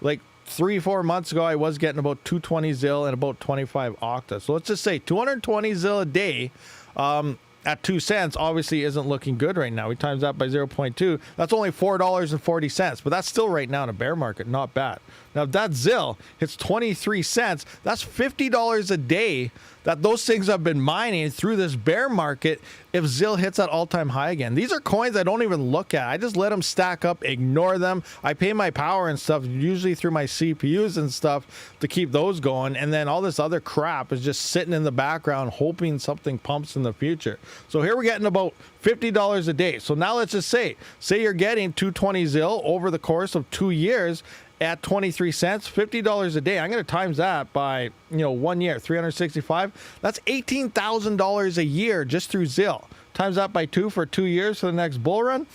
like 3-4 months ago, I was getting about 220 ZIL and about 25 Octa. So let's just say 220 ZIL a day at 2 cents obviously isn't looking good right now. We times that by 0.2. That's only $4.40, but that's still right now in a bear market. Not bad. Now, if that ZIL hits 23 cents, that's $50 a day that those things have been mining through this bear market if ZIL hits that all-time high again. These are coins I don't even look at. I just let them stack up, ignore them. I pay my power and stuff, usually through my CPUs and stuff, to keep those going. And then all this other crap is just sitting in the background, hoping something pumps in the future. So here we're getting about $50 a day. So now let's just say you're getting 220 ZIL over the course of 2 years at 23 cents, $50 a day. I'm going to times that by, 1 year, 365. That's $18,000 a year just through ZIL. Times that by 2 for 2 years for the next bull run.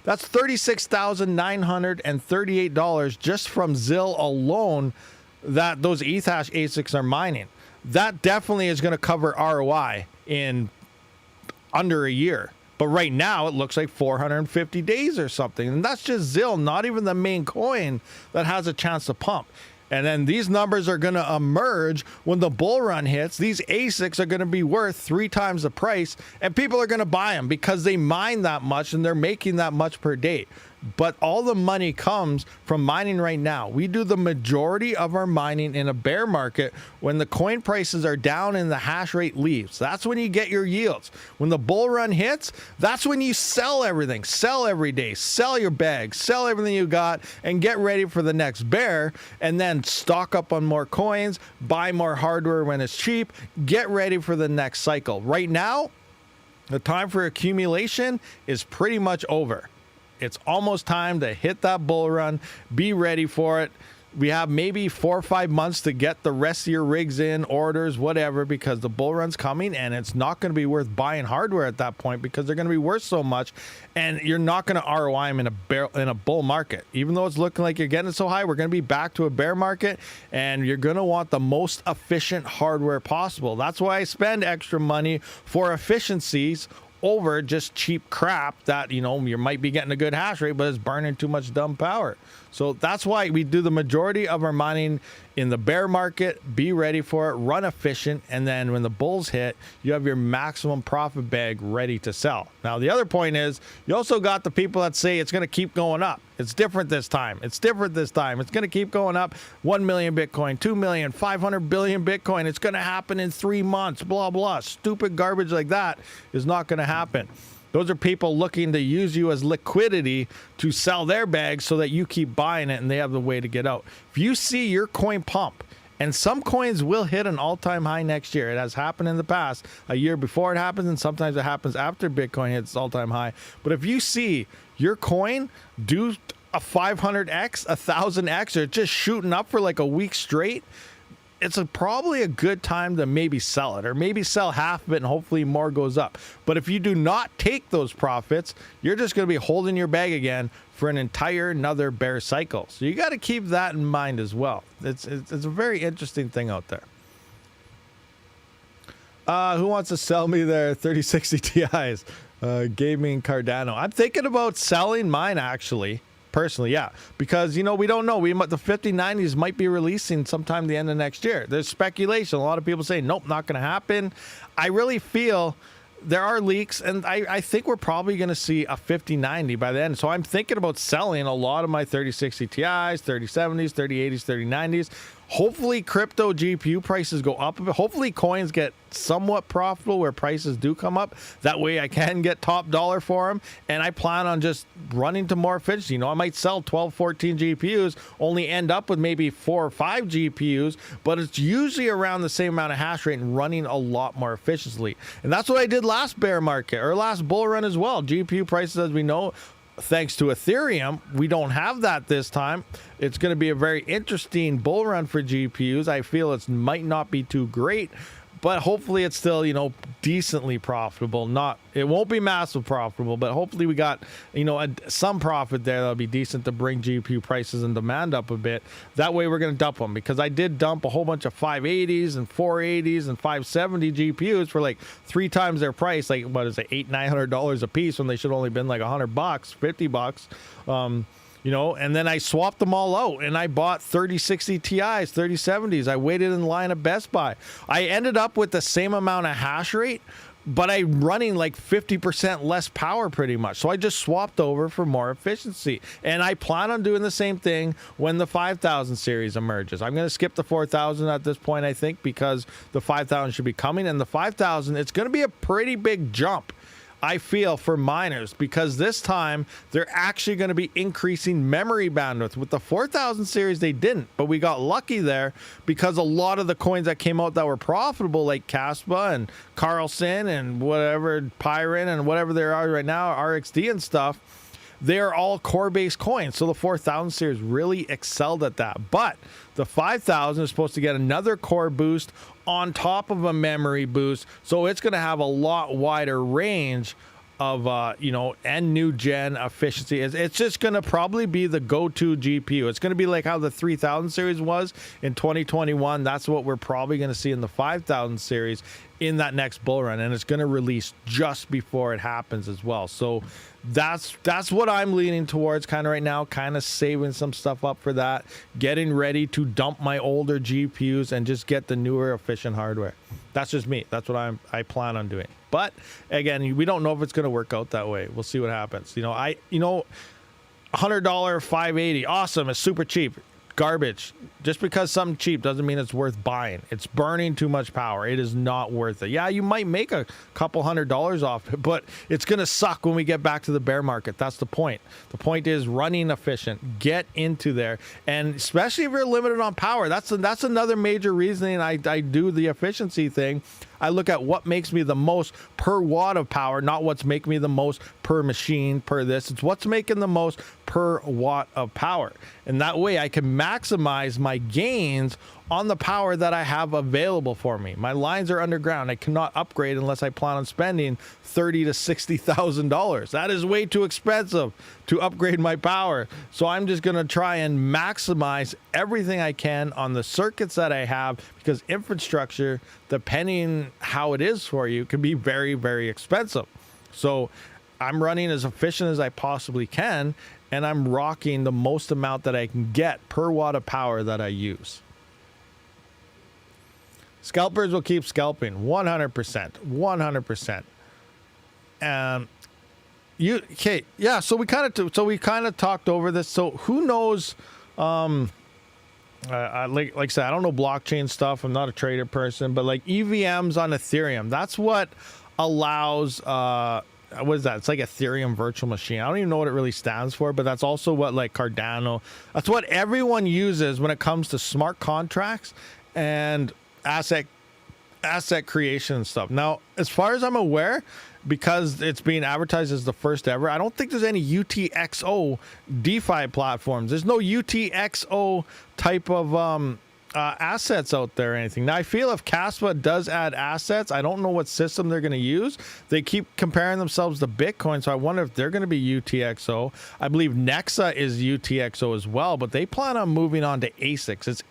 That's $36,938 just from ZIL alone that those Ethash ASICs are mining. That definitely is going to cover ROI in under a year. But right now, it looks like 450 days or something. And that's just ZIL, not even the main coin that has a chance to pump. And then these numbers are going to emerge when the bull run hits. These ASICs are going to be worth 3 times the price. And people are going to buy them because they mine that much and they're making that much per day. but all the money comes from mining right now. We do the majority of our mining in a bear market when the coin prices are down and the hash rate leaves. That's when you get your yields. When the bull run hits, that's when you sell everything. Sell every day. Sell your bags. Sell everything you got and get ready for the next bear, and then stock up on more coins, buy more hardware when it's cheap, get ready for the next cycle. Right now, the time for accumulation is pretty much over. It's almost time to hit that bull run. Be ready for it. We have maybe 4 or 5 months to get the rest of your rigs in, orders, whatever, because the bull run's coming, and it's not going to be worth buying hardware at that point because they're going to be worth so much, and you're not going to ROI them in a bull market. Even though it's looking like you're getting so high, we're going to be back to a bear market, and you're going to want the most efficient hardware possible. That's why I spend extra money for efficiencies over just cheap crap that, you know, you might be getting a good hash rate, but it's burning too much dumb power. So that's why we do the majority of our mining in the bear market. Be ready for it, run efficient, and then when the bulls hit, you have your maximum profit bag ready to sell. Now, the other point is you also got the people that say it's going to keep going up. It's different this time. It's different this time. It's going to keep going up. 1 million Bitcoin, 2 million, 500 billion Bitcoin. It's going to happen in 3 months, blah, blah. Stupid garbage like that is not going to happen. Those are people looking to use you as liquidity to sell their bags so that you keep buying it and they have the way to get out. If you see your coin pump, and some coins will hit an all-time high next year. It has happened in the past, a year before it happens, and sometimes it happens after Bitcoin hits all-time high. But if you see your coin do a 500x, 1,000x, or just shooting up for like a week straight, it's probably a good time to maybe sell it, or maybe sell half of it and hopefully more goes up. But if you do not take those profits, you're just going to be holding your bag again for an entire another bear cycle. So you got to keep that in mind as well. It's a very interesting thing out there. Who wants to sell me their 3060 Ti's? Gaming Cardano. I'm thinking about selling mine actually. Personally, yeah, because, you know, we don't know. The 5090s might be releasing sometime the end of next year. There's speculation. A lot of people say, nope, not going to happen. I really feel there are leaks, and I think we're probably going to see a 5090 by the end. So I'm thinking about selling a lot of my 3060 Ti's, 3070s, 3080s, 3090s. Hopefully, crypto GPU prices go up a bit. Hopefully, coins get somewhat profitable where prices do come up. That way, I can get top dollar for them. And I plan on just running to more efficiency. You know, I might sell 12, 14 GPUs, only end up with maybe 4 or 5 GPUs, but it's usually around the same amount of hash rate and running a lot more efficiently. And that's what I did last bear market or last bull run as well. GPU prices, as we know, thanks to Ethereum, we don't have that this time. It's going to be a very interesting bull run for GPUs. I feel it might not be too great, but hopefully it's still, you know, decently profitable. It won't be massive profitable, but hopefully we got, you know, some profit there that'll be decent to bring GPU prices and demand up a bit. That way we're going to dump them, because I did dump a whole bunch of 580s and 480s and 570 GPUs for like 3 times their price. Like, what is it, $800-900 a piece when they should only been like $100, $50. You know, and then I swapped them all out and I bought 3060 Ti's, 3070s. I waited in line at Best Buy. I ended up with the same amount of hash rate, but I'm running like 50% less power pretty much. So I just swapped over for more efficiency. And I plan on doing the same thing when the 5000 series emerges. I'm going to skip the 4000 at this point, I think, because the 5000 should be coming. And the 5000, it's going to be a pretty big jump, I feel, for miners, because this time they're actually going to be increasing memory bandwidth. With the 4000 series, they didn't, but we got lucky there because a lot of the coins that came out that were profitable, like Kaspa and Carlson and whatever, Pyron and whatever there are right now, RXD and stuff, they're all core-based coins. So the 4000 series really excelled at that. But the 5000 is supposed to get another core boost on top of a memory boost. So it's going to have a lot wider range of, you know, and new gen efficiency. It's just going to probably be the go-to GPU. It's going to be like how the 3000 series was in 2021. That's what we're probably going to see in the 5000 series in that next bull run, and it's going to release just before it happens as well. So that's what I'm leaning towards kind of right now, kind of saving some stuff up for that, getting ready to dump my older GPUs and just get the newer efficient hardware. That's just me. That's what I plan on doing. But again, we don't know if it's going to work out that way. We'll see what happens. You know, $100 580. Awesome. It's super cheap. Garbage. Just because something cheap doesn't mean it's worth buying. It's burning too much power. It is not worth it. Yeah, you might make a couple $100 off it, but it's going to suck when we get back to the bear market. That's the point. The point is running efficient. Get into there. And especially if you're limited on power, that's another major reason I do the efficiency thing. I look at what makes me the most per watt of power, not what's making me the most per machine, per this. It's what's making the most per watt of power. And that way I can maximize my gains on the power that I have available for me. My lines are underground. I cannot upgrade unless I plan on spending $30,000 to $60,000. That is way too expensive to upgrade my power. So I'm just going to try and maximize everything I can on the circuits that I have, because infrastructure, depending how it is for you, can be very, very expensive. So I'm running as efficient as I possibly can, and I'm rocking the most amount that I can get per watt of power that I use. Scalpers will keep scalping 100%, 100%. Okay, yeah. So we kind of talked over this. So who knows? Like I said, I don't know blockchain stuff. I'm not a trader person, but like EVMs on Ethereum, that's what allows. What is that? It's like Ethereum virtual machine. I don't even know what it really stands for, but that's also what like Cardano. That's what everyone uses when it comes to smart contracts and asset creation and stuff. Now, as far as I'm aware, because it's being advertised as the first ever, I don't think there's any UTXO DeFi platforms. There's no UTXO type of assets out there or anything. Now, I feel if Kaspa does add assets, I don't know what system they're going to use. They keep comparing themselves to Bitcoin, so I wonder if they're going to be UTXO. I believe Nexa is UTXO as well, but they plan on moving on to ASICs.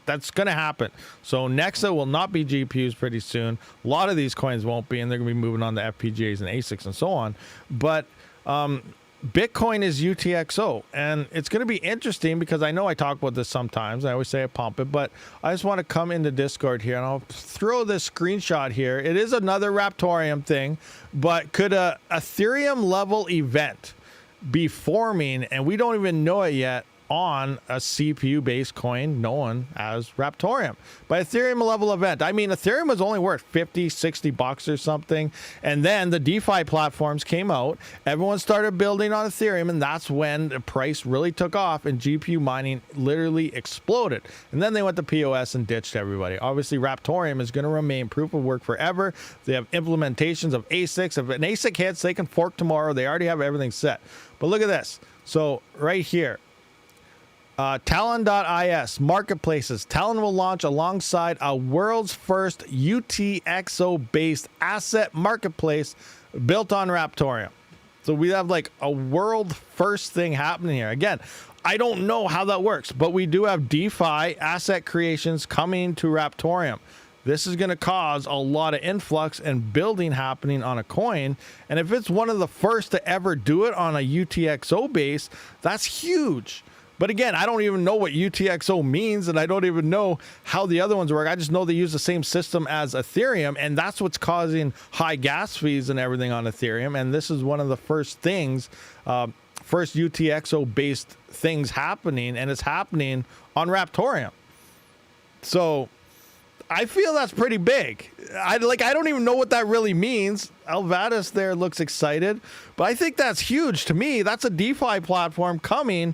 That's going to happen. So Nexa will not be GPUs pretty soon. A lot of these coins won't be, and they're going to be moving on to FPGAs and ASICs and so on. But Bitcoin is UTXO, and it's going to be interesting because I know I talk about this sometimes. I always say I pump it, but I just want to come into Discord here, and I'll throw this screenshot here. It is another Raptorium thing, but could a Ethereum level event be forming, and we don't even know it yet, on a CPU-based coin known as Raptorium? By Ethereum level event, I mean Ethereum was only worth 50, 60 bucks or something, and then the DeFi platforms came out, everyone started building on Ethereum, and that's when the price really took off and GPU mining literally exploded. And then they went to POS and ditched everybody. Obviously, Raptorium is going to remain proof of work forever. They have implementations of ASICs. If an ASIC hits, they can fork tomorrow. They already have everything set. But look at this. So right here, Talon.is, marketplaces. Talon will launch alongside a world's first UTXO-based asset marketplace built on Raptorium. So we have like a world first thing happening here. Again, I don't know how that works, but we do have DeFi asset creations coming to Raptorium. This is going to cause a lot of influx and building happening on a coin. And if it's one of the first to ever do it on a UTXO base, that's huge. But again, I don't even know what UTXO means, and I don't even know how the other ones work. I just know they use the same system as Ethereum, and that's what's causing high gas fees and everything on Ethereum. And this is one of the first things, first UTXO-based things happening, and it's happening on Raptorium. So I feel that's pretty big. I don't even know what that really means. Alvadas there looks excited, but I think that's huge. To me, that's a DeFi platform coming.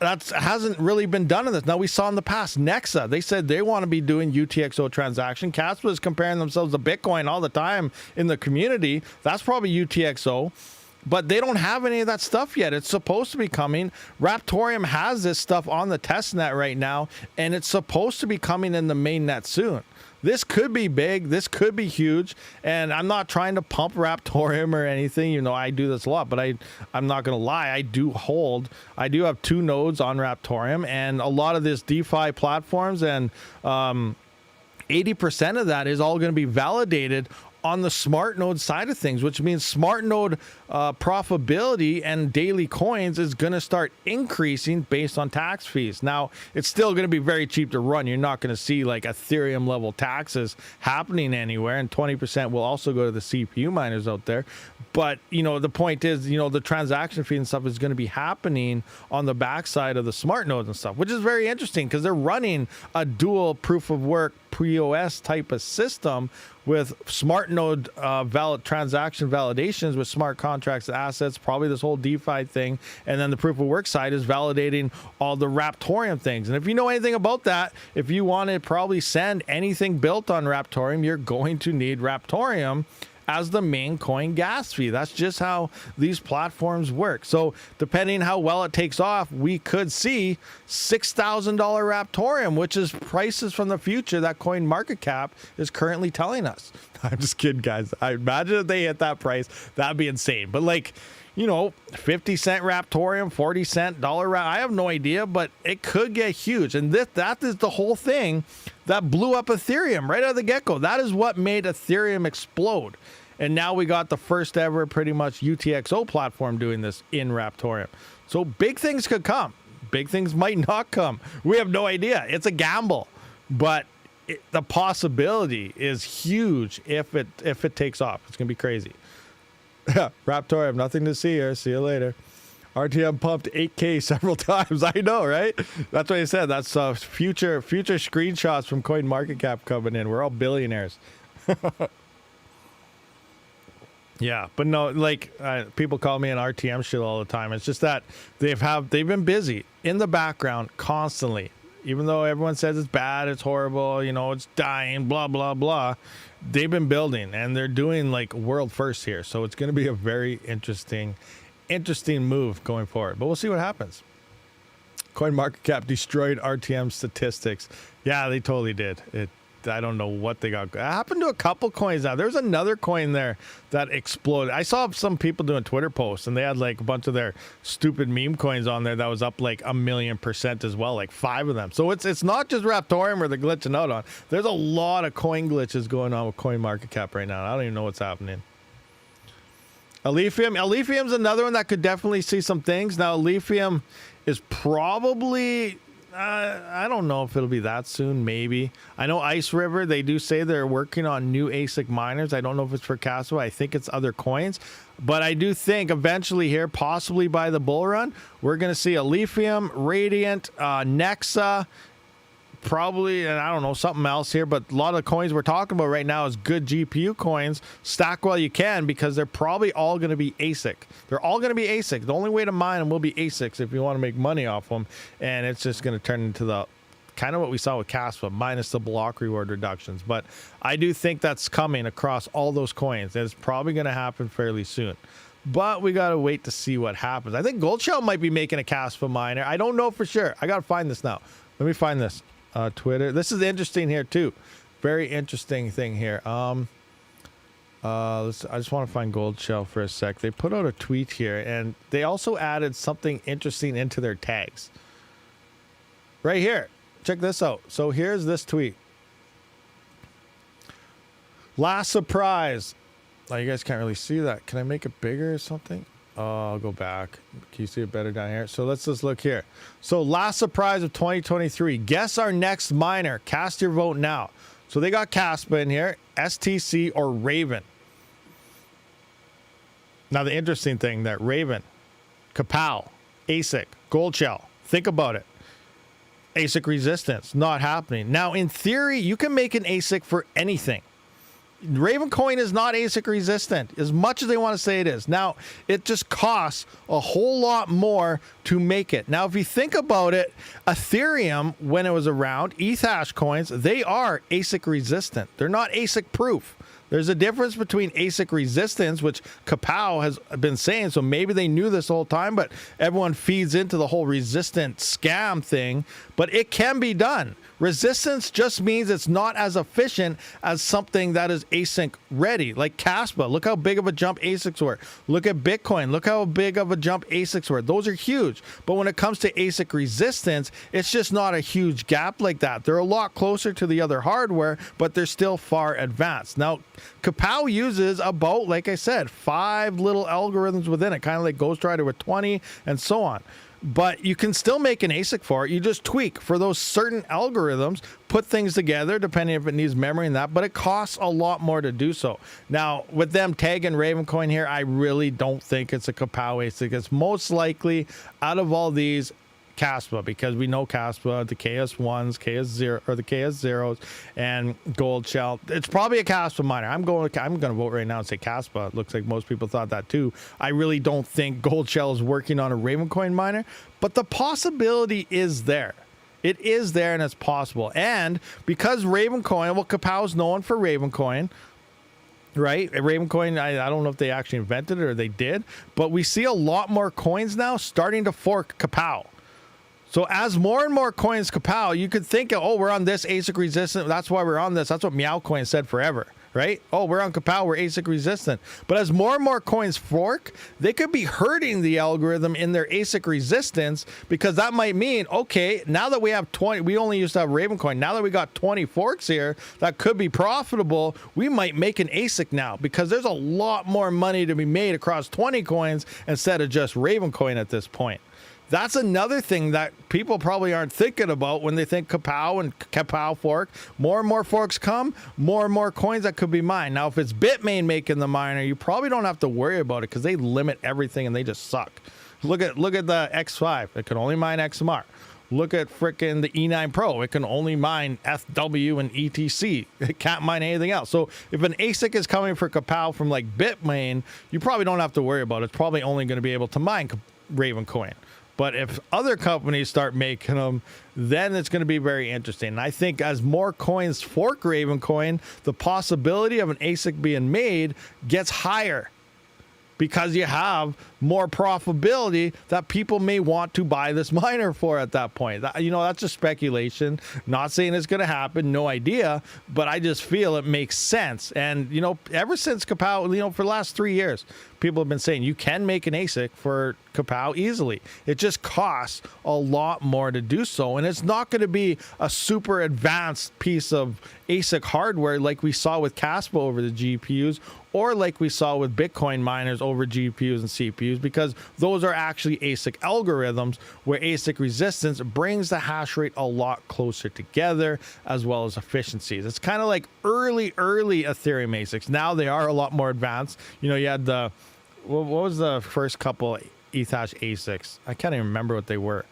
That hasn't really been done in this. Now, we saw in the past, Nexa, they said they want to be doing UTXO transaction. Kaspa is comparing themselves to Bitcoin all the time in the community. That's probably UTXO. But they don't have any of that stuff yet. It's supposed to be coming. Raptorium has this stuff on the testnet right now, and it's supposed to be coming in the mainnet soon. This could be big. This could be huge. And I'm not trying to pump Raptorium or anything. You know, I do this a lot, but I'm not going to lie. I do have 2 nodes on Raptorium, and a lot of this DeFi platforms, and 80% of that is all going to be validated on the smart node side of things, which means smart node profitability and daily coins is going to start increasing based on tax fees. Now, it's still going to be very cheap to run. You're not going to see like Ethereum level taxes happening anywhere, and 20% will also go to the CPU miners out there. But, you know, the point is, you know, the transaction fee and stuff is going to be happening on the backside of the smart nodes and stuff, which is very interesting because they're running a dual proof of work POS type of system with smart node transaction validations with smart contracts, assets, probably this whole DeFi thing. And then the proof of work side is validating all the Raptorium things. And if you know anything about that, if you want to probably send anything built on Raptorium, you're going to need Raptorium as the main coin gas fee. That's just how these platforms work. So depending how well it takes off, we could see $6,000 Raptorium, which is prices from the future that Coin Market Cap is currently telling us. I'm just kidding, guys. I imagine if they hit that price, that'd be insane. But like, you know, 50-cent Raptorium, 40-cent dollar I have no idea, but it could get huge. And that is the whole thing that blew up Ethereum right out of the get-go. That is what made Ethereum explode. And now we got the first ever pretty much UTXO platform doing this in Raptorium. So big things could come. Big things might not come. We have no idea. It's a gamble. But the possibility is huge if it takes off. It's going to be crazy. Raptorium, nothing to see here. See you later. RTM pumped 8K several times. I know, right? That's what I said. That's future screenshots from CoinMarketCap coming in. We're all billionaires. Yeah, but no, like people call me an RTM shit all the time. It's just that they've been busy in the background constantly. Even though everyone says it's bad, it's horrible, you know, it's dying, blah, blah, blah. They've been building and they're doing like world first here. So it's going to be a very interesting move going forward. But we'll see what happens. CoinMarketCap destroyed RTM statistics. Yeah, they totally did. I don't know what they got. It happened to a couple coins now. There's another coin there that exploded. I saw some people doing Twitter posts and they had like a bunch of their stupid meme coins on there that was up like 1,000,000% as well, like 5 of them. So it's not just Raptorium or they're glitching out on. There's a lot of coin glitches going on with CoinMarketCap right now. I don't even know what's happening. Alephium's another one that could definitely see some things. Now, Alephium is probably... I don't know if it'll be that soon. Maybe. I know Ice River, they do say they're working on new ASIC miners. I don't know if it's for Kaspa. I think it's other coins. But I do think eventually here, possibly by the bull run, we're going to see Alephium, Radiant, Nexa, probably, and I don't know, something else here. But a lot of the coins we're talking about right now is good GPU coins. Stack while you can because they're probably all going to be ASIC. They're all going to be ASIC. The only way to mine them will be ASICs if you want to make money off them. And it's just going to turn into the kind of what we saw with Kaspa minus the block reward reductions. But I do think that's coming across all those coins. And it's probably going to happen fairly soon. But we got to wait to see what happens. I think Goldshell might be making a Kaspa miner. I don't know for sure. I got to find this now. Let me find this. Twitter. This is interesting here too. Very interesting thing here. I just want to find Goldshell for a sec. They put out a tweet here and they also added something interesting into their tags. Right here. Check this out. So here's this tweet. Last surprise. Oh, you guys can't really see that. Can I make it bigger or something? Oh, I'll go back. Can you see it better down here? So let's just look here. So last surprise of 2023. Guess our next miner. Cast your vote now. So they got Kaspa in here, STC or Raven. Now the interesting thing that Raven, Kapow, ASIC, Goldshell. Think about it. ASIC resistance, not happening. Now in theory, you can make an ASIC for anything. Raven coin is not ASIC resistant as much as they want to say it is. Now, it just costs a whole lot more to make it. Now, if you think about it, Ethereum, when it was around, Ethash coins, they are ASIC resistant. They're not ASIC proof. There's a difference between ASIC resistance, which Kapow has been saying, so maybe they knew this the whole time, but everyone feeds into the whole resistant scam thing, but it can be done. Resistance just means it's not as efficient as something that is ASIC ready, like Kaspa. Look how big of a jump ASICs were. Look at Bitcoin. Look how big of a jump ASICs were. Those are huge. But when it comes to ASIC resistance, it's just not a huge gap like that. They're a lot closer to the other hardware, but they're still far advanced. Now, Kapow uses about, like I said, 5 little algorithms within it, kind of like Ghostwriter with 20 and so on. But you can still make an ASIC for it. You just tweak for those certain algorithms, put things together, depending if it needs memory and that, but it costs a lot more to do so. Now, with them tagging Ravencoin here, I really don't think it's a Kapow ASIC. It's most likely, out of all these, Kaspa, because we know Kaspa, the KS1s, KS0 or the KS0s, and Gold Shell. It's probably a Kaspa miner. I'm going to vote right now and say Kaspa. It looks like most people thought that too. I really don't think Gold Shell is working on a Ravencoin miner, but the possibility is there. It is there and it's possible. And because Ravencoin, well, Kapow is known for Ravencoin, right? Ravencoin, I don't know if they actually invented it or they did, but we see a lot more coins now starting to fork Kapow. So as more and more coins Kapow, you could think, oh, we're on this ASIC resistant. That's why we're on this. That's what Meowcoin said forever, right? Oh, we're on Kapow. We're ASIC resistant. But as more and more coins fork, they could be hurting the algorithm in their ASIC resistance, because that might mean, okay, now that we have 20, we only used to have Ravencoin. Now that we got 20 forks here, that could be profitable. We might make an ASIC now, because there's a lot more money to be made across 20 coins instead of just Ravencoin at this point. That's another thing that people probably aren't thinking about when they think Kapow and Kapow fork. More and more forks come, more and more coins that could be mined. Now, if it's Bitmain making the miner, you probably don't have to worry about it, because they limit everything and they just suck. Look at the X5. It can only mine XMR. Look at frickin' the E9 Pro. It can only mine FW and ETC. It can't mine anything else. So if an ASIC is coming for Kapow from like Bitmain, you probably don't have to worry about it. It's probably only going to be able to mine Ravencoin. But if other companies start making them, then it's going to be very interesting. And I think as more coins fork Ravencoin, the possibility of an ASIC being made gets higher, because you have more profitability that people may want to buy this miner for at that point. That's just speculation. Not saying it's going to happen, no idea, but I just feel it makes sense. And, ever since Kapow, for the last 3 years, people have been saying you can make an ASIC for Kapow easily. It just costs a lot more to do so. And it's not going to be a super advanced piece of ASIC hardware like we saw with Kaspa over the GPUs, or like we saw with Bitcoin miners over GPUs and CPUs, because those are actually ASIC algorithms where ASIC resistance brings the hash rate a lot closer together, as well as efficiencies. It's kind of like early Ethereum ASICs. Now they are a lot more advanced. You had what was the first couple Ethash ASICs? I can't even remember what they were.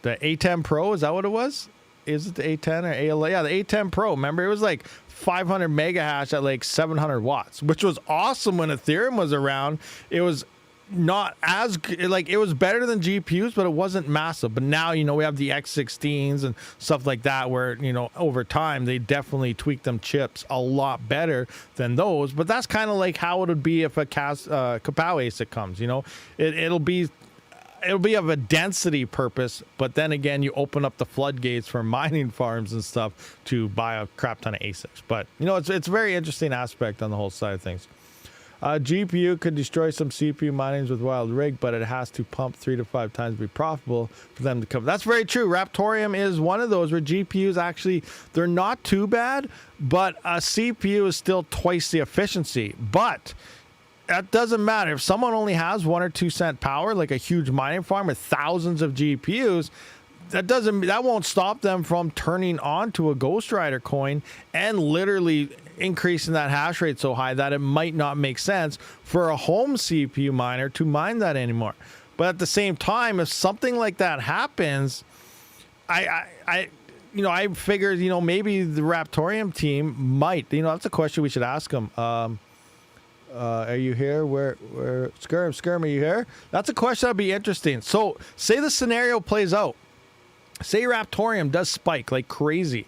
The A10 Pro, is that what it was? Is it the A10 or A11? Yeah, the A10 Pro. Remember, it was like 500 mega hash at like 700 watts, which was awesome when Ethereum was around. It was not as like, it was better than GPUs, but it wasn't massive. But now, we have the X16s and stuff like that, where, over time they definitely tweak them chips a lot better than those. But that's kind of like how it would be if a Kapow ASIC comes. It'll be of a density purpose, but then again, you open up the floodgates for mining farms and stuff to buy a crap ton of ASICs. But it's a very interesting aspect on the whole side of things. GPU could destroy some CPU minings with wild rig, but it has to pump 3 to 5 times to be profitable for them to come. That's very true. Raptorium is one of those where GPUs actually, they're not too bad, but a CPU is still twice the efficiency. But that doesn't matter. If someone only has 1 or 2 cent power, like a huge mining farm with thousands of GPUs, that won't stop them from turning on to a Ghostwriter coin and literally increasing that hash rate so high that it might not make sense for a home CPU miner to mine that anymore. But at the same time, if something like that happens, I figured, maybe the Raptorium team might, that's a question we should ask them. Are you here? Where Skirm, are you here? That's a question that'd be interesting. So say the scenario plays out. Say Raptorium does spike like crazy.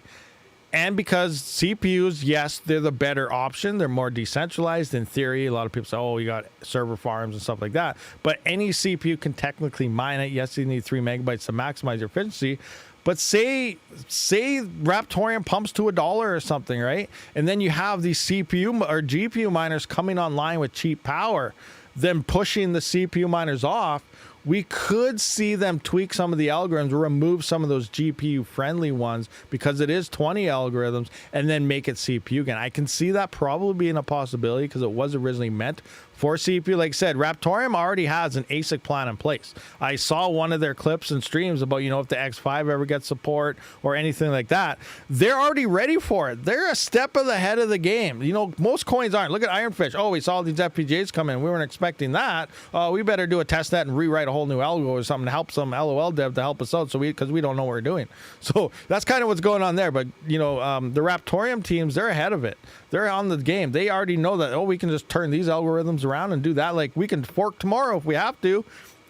And because CPUs, yes, they're the better option. They're more decentralized in theory. A lot of people say, oh, you got server farms and stuff like that. But any CPU can technically mine it. Yes, you need 3 megabytes to maximize your efficiency. But say Raptorium pumps to $1 or something, right? And then you have these CPU or GPU miners coming online with cheap power, then pushing the CPU miners off. we could see them tweak some of the algorithms, remove some of those GPU friendly ones because it is 20 algorithms, and then make it CPU again. I can see that probably being a possibility because it was originally meant for CPU. Like I said, Raptorium already has an ASIC plan in place. I saw one of their clips and streams about, you know, if the X5 ever gets support or anything like that. They're already ready for it. They're a step ahead of the game. You know, most coins aren't. Look at Ironfish. Oh, we saw these FPGAs come in. We weren't expecting that. We better do a test net and rewrite a whole new algo or something to help some LOL dev to help us out, so because we don't know what we're doing. So that's kind of what's going on there. But, you know, the Raptorium teams, they're ahead of it. They're on the game. They already know that, oh, we can just turn these algorithms around and do that. Like, we can fork tomorrow if we have to.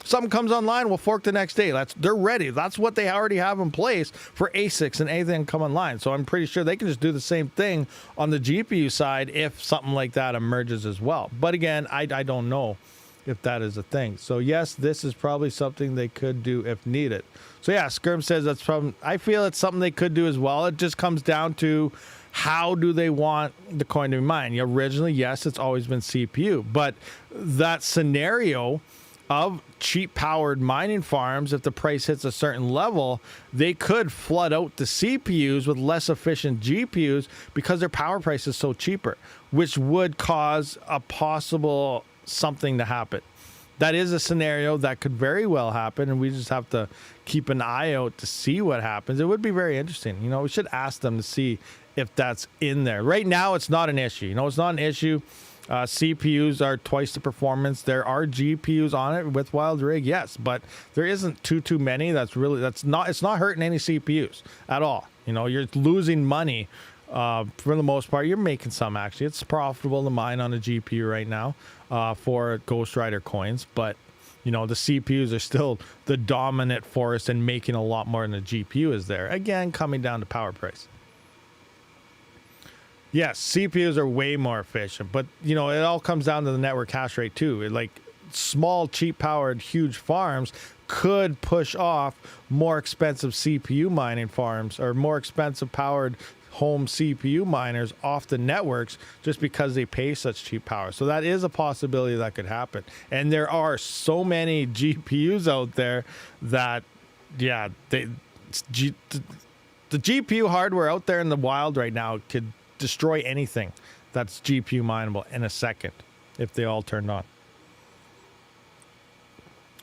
Something comes online, we'll fork the next day. They're ready. That's what they already have in place for ASICs and anything come online. So I'm pretty sure they can just do the same thing on the GPU side if something like that emerges as well. But again, I don't know if that is a thing. So yes, this is probably something they could do if needed. So yeah, Skirm says that's probably, I feel it's something they could do as well. It just comes down to how do they want the coin to be mined? Originally, yes, it's always been CPU, but that scenario of cheap powered mining farms, if the price hits a certain level, they could flood out the CPUs with less efficient GPUs because their power price is so cheaper, which would cause a possible something to happen. That is a scenario that could very well happen, and we just have to keep an eye out to see what happens. It would be very interesting. You know, we should ask them to see if that's in there. Right now, it's not an issue. You know, it's not an issue. CPUs are twice the performance. There are GPUs on it with Wild Rig, yes, but there isn't too many. It's not hurting any CPUs at all. You know, you're losing money for the most part. You're making some, actually. It's profitable to mine on a GPU right now for Ghost Rider coins, but you know, the CPUs are still the dominant force and making a lot more than the GPU is there. Again, coming down to power price. Yes, CPUs are way more efficient, but you know, it all comes down to the network hash rate too. Like small, cheap powered, huge farms could push off more expensive CPU mining farms or more expensive powered home CPU miners off the networks just because they pay such cheap power. So that is a possibility that could happen. And there are so many GPUs out there that, yeah, the GPU hardware out there in the wild right now could destroy anything that's GPU mineable in a second if they all turned on.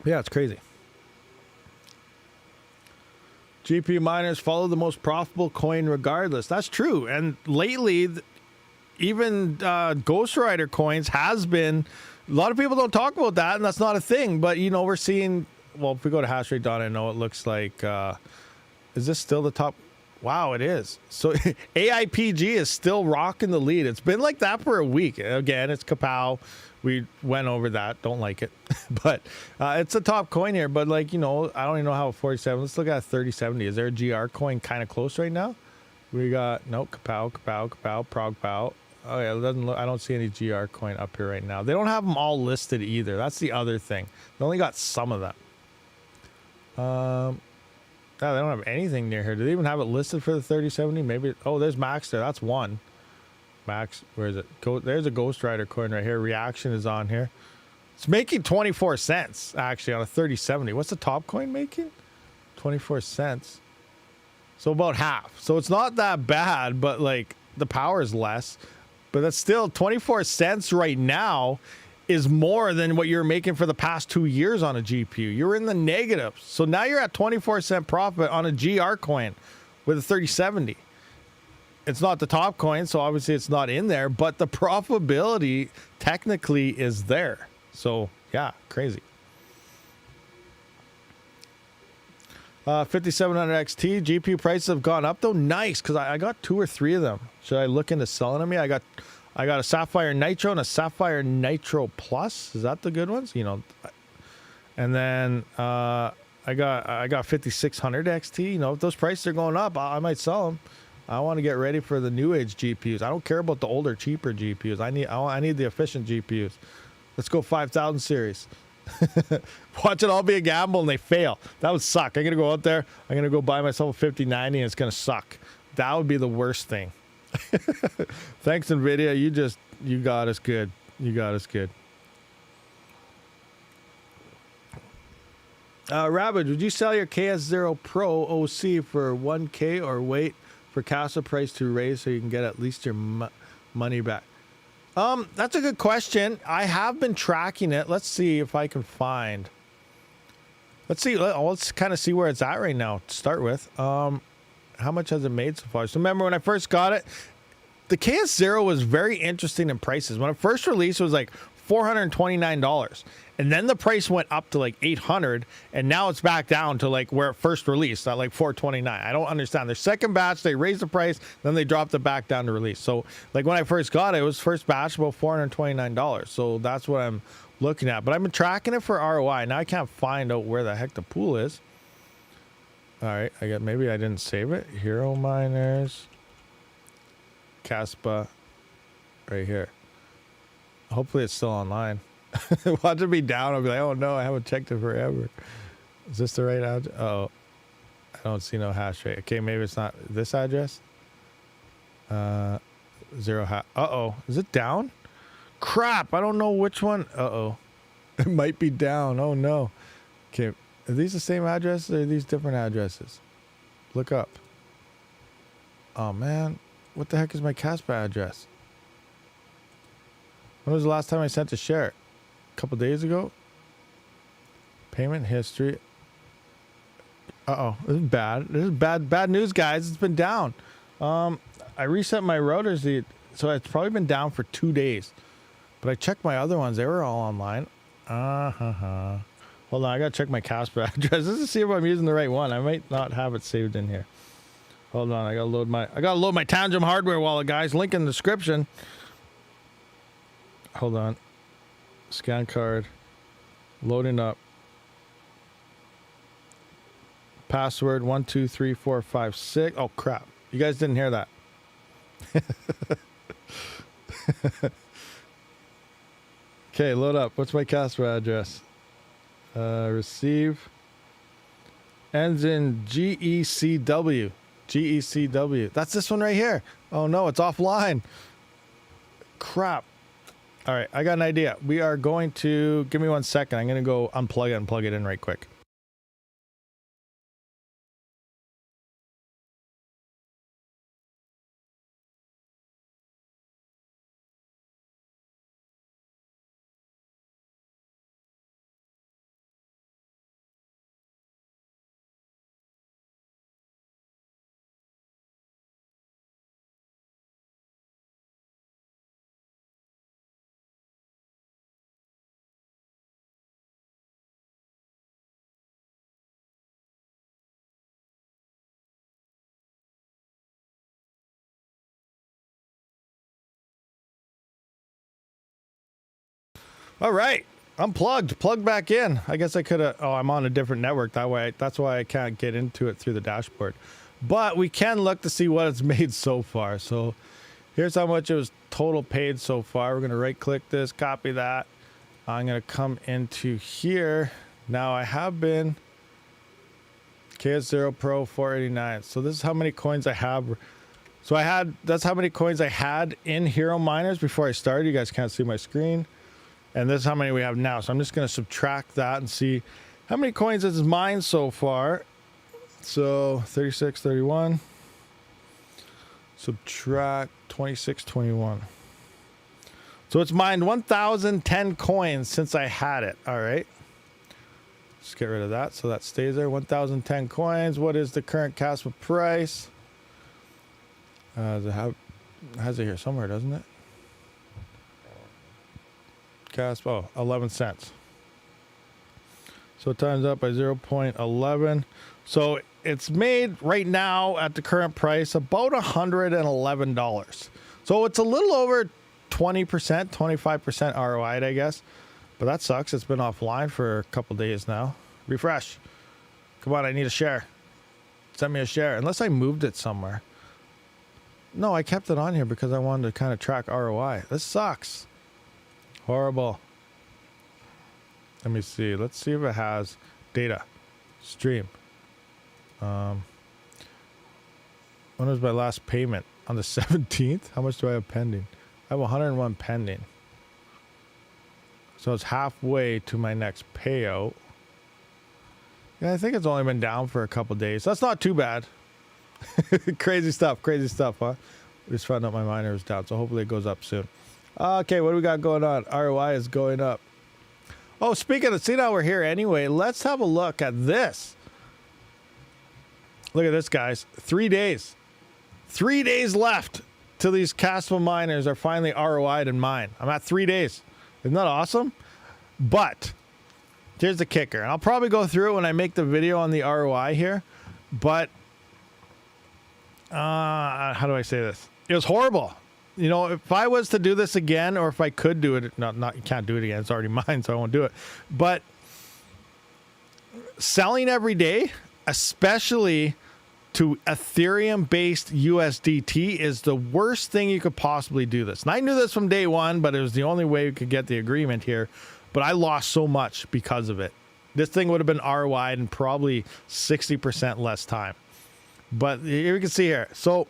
Yeah, it's crazy. GPU miners follow the most profitable coin regardless. That's true. And lately, even Ghost Rider coins has been, a lot of people don't talk about that, and that's not a thing. But, you know, we're seeing, well, if we go to hashrate.io, I know it looks like, is this still the top? Wow, it is. So AIPG is still rocking the lead. It's been like that for a week. Again, it's Kapow. We went over that. Don't like it. But it's a top coin here. But, like, you know, I don't even know how 47. Let's look at 3070. Is there a GR coin kind of close right now? We got, nope, Kapow, ProgPow. Oh, yeah, it doesn't look, I don't see any GR coin up here right now. They don't have them all listed either. That's the other thing. They only got some of them. No, they don't have anything near here. Do they even have it listed for the 3070? Maybe. Oh, there's Max there. That's one. Max, where is it? There's a Ghost Rider coin right here. Reaction is on here. It's making 24 cents, actually, on a 3070. What's the top coin making? 24 cents. So about half. So it's not that bad, but, like, the power is less. But that's still 24 cents right now is more than what you're making for the past 2 years on a GPU. You're in the negatives. So now you're at 24-cent profit on a GR coin with a 3070. It's not the top coin, so obviously it's not in there, but the profitability technically is there. So yeah, crazy. 5700 XT GPU prices have gone up though. Nice, because I got 2 or 3 of them. Should I look into selling them? Yeah, I got a Sapphire Nitro and a Sapphire Nitro Plus. Is that the good ones? You know, and then I got 5600 XT. You know, if those prices are going up, I might sell them. I want to get ready for the new age GPUs. I don't care about the older, cheaper GPUs. I need the efficient GPUs. Let's go 5000 series. Watch it all be a gamble and they fail. That would suck. I'm gonna go out there. I'm gonna go buy myself a 5090 and it's gonna suck. That would be the worst thing. Thanks, NVIDIA. You got us good. You got us good. Rabid, would you sell your KS0 Pro OC for 1K or wait for Kaspa price to raise so you can get at least your money back? That's a good question. I have been tracking it. Let's see if I can find. Let's see. Let's kind of see where it's at right now to start with. How much has it made so far? So remember when I first got it, the KS0 was very interesting in prices. When it first released, it was like $429. And then the price went up to like $800, and now it's back down to like where it first released at like $429. I don't understand. Their second batch, they raised the price, then they dropped it back down to release. So like when I first got it, it was first batch about $429. So that's what I'm looking at. But I've been tracking it for ROI. Now I can't find out where the heck the pool is. All right, maybe I didn't save it. Hero Miners, Kaspa, right here. Hopefully it's still online. Watch it be down. I'll be like, oh no, I haven't checked it forever. Is this the right address? Oh, I don't see no hash rate. Okay, maybe it's not this address. Zero hash. Uh-oh, is it down? Crap, I don't know which one. Uh-oh, it might be down. Oh no. Okay, are these the same address or are these different addresses? Look up. Oh man, what the heck is my Kaspa address? When was the last time I sent a share? A couple days ago. Payment history. Uh-oh, this is bad. This is bad news, guys. It's been down. I reset my routers, so it's probably been down for 2 days. But I checked my other ones. They were all online. Hold on, I gotta check my Kaspa address just to see if I'm using the right one. I might not have it saved in here. Hold on, I gotta load my Tangent hardware wallet, guys. Link in the description. Hold on. Scan card. Loading up. Password 123456. Oh crap. You guys didn't hear that. Okay, load up. What's my Kaspa address? Receive. Ends in GECW. GECW. That's this one right here. Oh no, it's offline. Crap. All right, I got an idea. We are going to, give me 1 second. I'm going to go unplug it and plug it in right quick. All right, unplugged, plugged back in. I guess I could have, oh, I'm on a different network that way. That's why I can't get into it through the dashboard. But we can look to see what it's made so far. So here's how much it was total paid so far. We're gonna right click this, copy that. I'm gonna come into here. Now I have been KS0 Pro 489. So this is how many coins I have. So that's how many coins I had in Hero Miners before I started. You guys can't see my screen. And this is how many we have now. So I'm just going to subtract that and see how many coins is mined so far. So 36, 31. Subtract 26, 21. So it's mined 1,010 coins since I had it. All right. Just get rid of that. So that stays there. 1,010 coins. What is the current Kaspa price? Does it has it here somewhere, doesn't it? Kaspa, 11 cents. So it times up by 0.11. So it's made right now at the current price about $111. So it's a little over 20%, 25% ROI, I guess. But that sucks. It's been offline for a couple days now. Refresh. Come on, I need a share. Send me a share. Unless I moved it somewhere. No, I kept it on here because I wanted to kind of track ROI. This sucks. Horrible. Let me see. Let's see if it has data. Stream. When was my last payment? On the 17th? How much do I have pending? I have 101 pending. So it's halfway to my next payout. Yeah, I think it's only been down for a couple days. That's not too bad. Crazy stuff, huh? We just found out my miner was down, so hopefully it goes up soon. Okay, what do we got going on? ROI is going up. Oh, speaking of, see now we're here anyway, let's have a look at this. Look at this, guys. 3 days. 3 days left till these Kaspa miners are finally ROI'd and mined. I'm at 3 days. Isn't that awesome? But here's the kicker. And I'll probably go through it when I make the video on the ROI here. But how do I say this? It was horrible. You know, if I was to do this again, or if I could do it, not you can't do it again. It's already mine, so I won't do it. But selling every day, especially to Ethereum-based USDT, is the worst thing you could possibly do this. And I knew this from day one, but it was the only way we could get the agreement here. But I lost so much because of it. This thing would have been ROI'd in probably 60% less time. But here we can see here. So,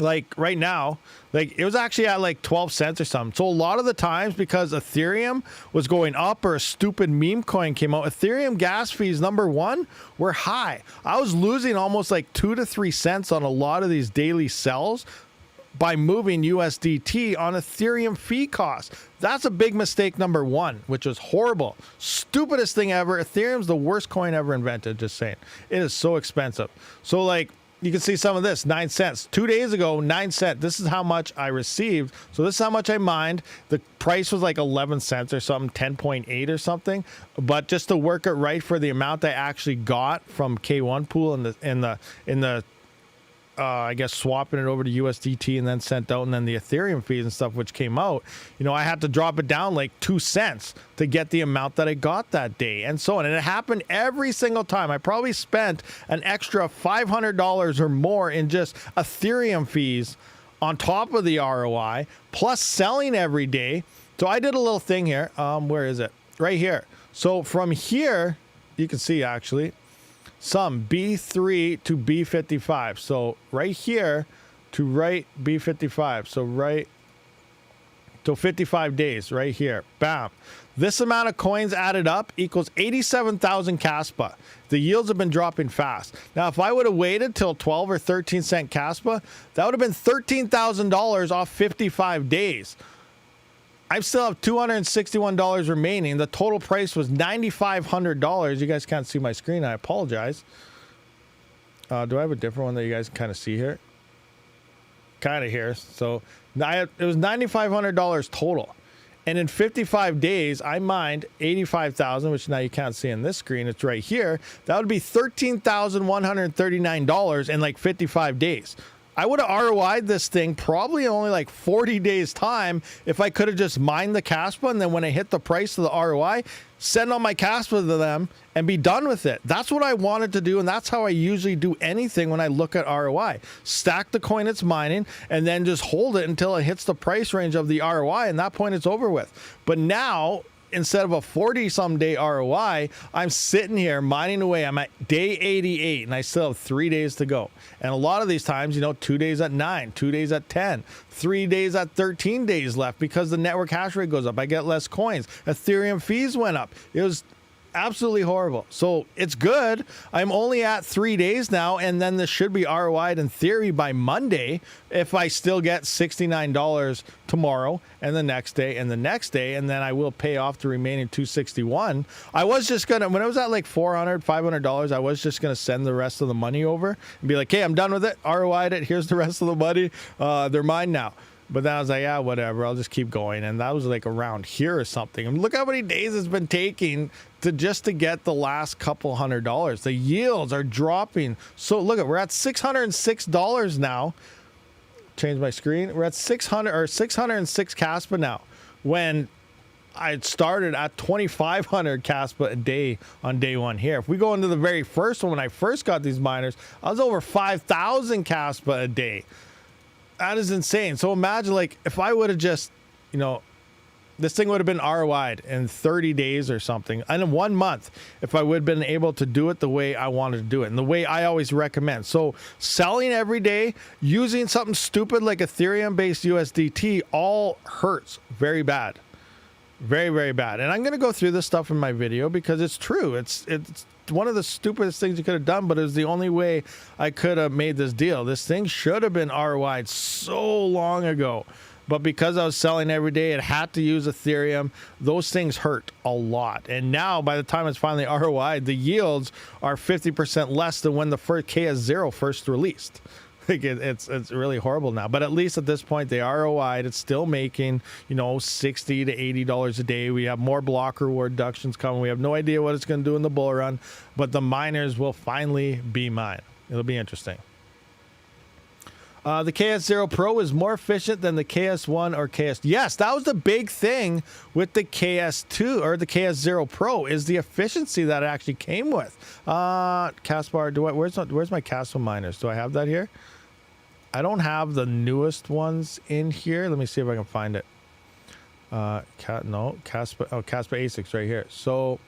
like right now, like it was actually at like 12 cents or something. So a lot of the times, because Ethereum was going up or a stupid meme coin came out, Ethereum gas fees, number one, were high. I was losing almost like 2 to 3 cents on a lot of these daily sells by moving USDT on Ethereum fee costs. That's a big mistake, number one, which was horrible. Stupidest thing ever. Ethereum's the worst coin ever invented, just saying. It is so expensive. So like, you can see some of this, 9 cents. 2 days ago, 9 cents. This is how much I received. So this is how much I mined. The price was like 11 cents or something, 10.8 or something. But just to work it right for the amount I actually got from K1 pool in the I guess swapping it over to USDT and then sent out, and then the Ethereum fees and stuff which came out, you know, I had to drop it down like 2 cents to get the amount that I got that day, and so on. And it happened every single time. I probably spent an extra $500 or more in just Ethereum fees on top of the ROI, plus selling every day. So I did a little thing here. Where is it? Right here. So from here, you can see actually some B3 to B55. So right here to right B55. So right to 55 days right here. Bam. This amount of coins added up equals 87,000 Kaspa. The yields have been dropping fast. Now, if I would have waited till 12 or 13 cent Kaspa, that would have been $13,000 off 55 days. I still have $261 remaining. The total price was $9,500. You guys can't see my screen. I apologize. Do I have a different one that you guys can kind of see here? Kind of here. So it was $9,500 total. And in 55 days, I mined 85,000, which now you can't see on this screen. It's right here. That would be $13,139 in like 55 days. I would have ROI'd this thing probably in only like 40 days time if I could have just mined the Kaspa, and then when I hit the price of the ROI, send all my Kaspa to them and be done with it. That's what I wanted to do, and that's how I usually do anything when I look at ROI. Stack the coin it's mining and then just hold it until it hits the price range of the ROI, and that point it's over with. But now, instead of a 40-some day ROI, I'm sitting here mining away. I'm at day 88, and I still have 3 days to go. And a lot of these times, you know, 2 days at 9, 2 days at 10, 3 days at 13 days left because the network hash rate goes up. I get less coins. Ethereum fees went up. It was absolutely horrible. So it's good. I'm only at 3 days now, and then this should be ROI'd in theory by Monday if I still get $69 tomorrow and the next day and the next day, and then I will pay off the remaining $261. I was just gonna, when I was at like $400, $500, I was just gonna send the rest of the money over and be like, hey, I'm done with it, ROI'd it, here's the rest of the money, they're mine now. But then I was like, yeah, whatever, I'll just keep going. And that was like around here or something. And look how many days it's been taking to just to get the last couple $100. The yields are dropping. So look at, we're at $606 now. Change my screen. We're at 606 Kaspa now. When I started at 2,500 Kaspa a day on day one here. If we go into the very first one, when I first got these miners, I was over 5,000 Kaspa a day. That is insane. So imagine, like, if I would have just, you know, this thing would have been ROI'd in 30 days or something, and in 1 month, if I would have been able to do it the way I wanted to do it and the way I always recommend. So selling every day, using something stupid like Ethereum-based USDT all hurts very bad. Very, very bad. And I'm going to go through this stuff in my video because it's true. It's one of the stupidest things you could have done, but it was the only way I could have made this deal. This thing should have been ROI'd so long ago. But because I was selling every day, it had to use Ethereum. Those things hurt a lot. And now, by the time it's finally ROI'd, the yields are 50% less than when the first KS0 first released. Like it's really horrible now. But at least at this point, they ROI'd. It's still making, you know, $60 to $80 a day. We have more block reward reductions coming. We have no idea what it's going to do in the bull run. But the miners will finally be mine. It'll be interesting. The KS0 Pro is more efficient than the KS1 or KS. Yes, that was the big thing with the KS2 or the KS0 Pro is the efficiency that it actually came with. Kaspa, where's my Kaspa miners? Do I have that here? I don't have the newest ones in here. Let me see if I can find it. No, Kaspa. Oh, Kaspa ASICs right here. So,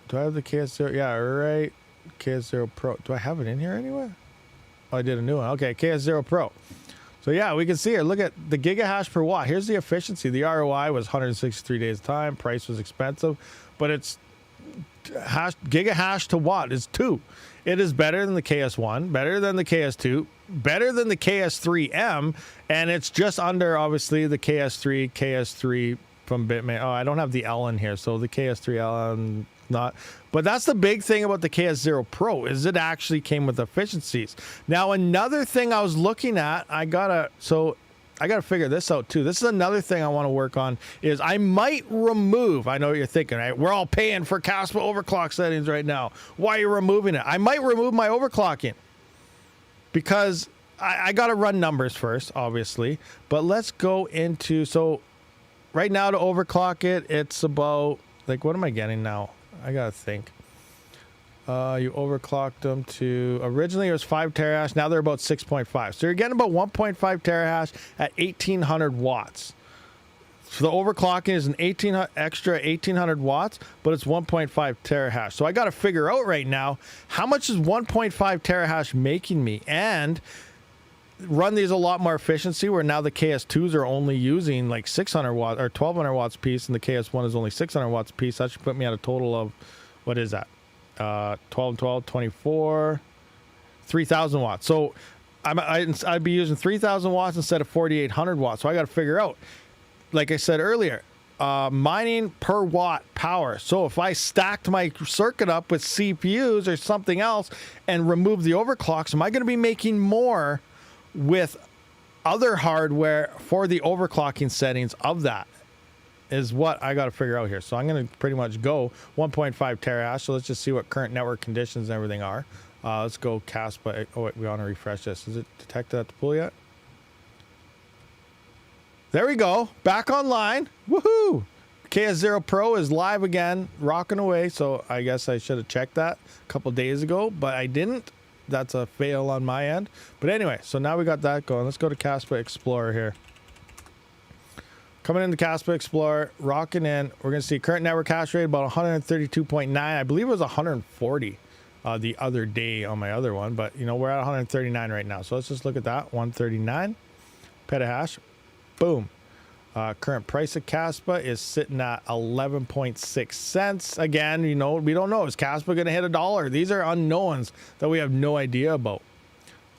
do I have the KS0? Yeah, right. KS0 Pro. Do I have it in here anywhere? Oh, I did a new one. Okay, KS0 Pro. So yeah, we can see here. Look at the gigahash per watt. Here's the efficiency. The ROI was 163 days time. Price was expensive, but it's gigahash to watt is 2. It is better than the KS1, better than the KS2, better than the KS3M, and it's just under obviously the KS3 from Bitmain. Oh, I don't have the L in here, so the KS3L not. But that's the big thing about the KS0 Pro is it actually came with efficiencies. Now another thing I was looking at, I gotta figure this out too. This is another thing I want to work on is I might remove, I know what you're thinking, right? We're all paying for Kaspa overclock settings right now. Why are you removing it? I might remove my overclocking because I got to run numbers first, obviously. But let's go into, so right now to overclock it, it's about, like, what am I getting now? I got to think. You overclocked them to, originally it was 5 terahash. Now they're about 6.5. So you're getting about 1.5 terahash at 1800 watts. So the overclocking is an extra 1800 watts, but it's 1.5 terahash. So I got to figure out right now, how much is 1.5 terahash making me? And run these a lot more efficiency where now the KS2s are only using like 600 watts or 1200 watts piece, and the KS1 is only 600 watts piece. That should put me at a total of, what is that? 12, 24, 3,000 watts. So I'd be using 3,000 watts instead of 4,800 watts. So I got to figure out, like I said earlier, mining per watt power. So if I stacked my circuit up with CPUs or something else and remove the overclocks, am I going to be making more with other hardware for the overclocking settings of that? Is what I got to figure out here. So I'm going to pretty much go 1.5 terahash. So let's just see what current network conditions and everything are. Let's go Kaspa. Oh, wait, we want to refresh this. Is it detected at the pool yet? There we go. Back online. Woohoo! KS0 Pro is live again, rocking away. So I guess I should have checked that a couple days ago, but I didn't. That's a fail on my end. But anyway, so now we got that going. Let's go to Kaspa Explorer here. Coming into Kaspa Explorer, rocking in. We're going to see current network hash rate about 132.9. I believe it was 140 the other day on my other one. But, you know, we're at 139 right now. So let's just look at that. 139 petahash. Boom. Current price of Kaspa is sitting at 11.6 cents. Again, you know, we don't know. Is Kaspa going to hit $1? These are unknowns that we have no idea about.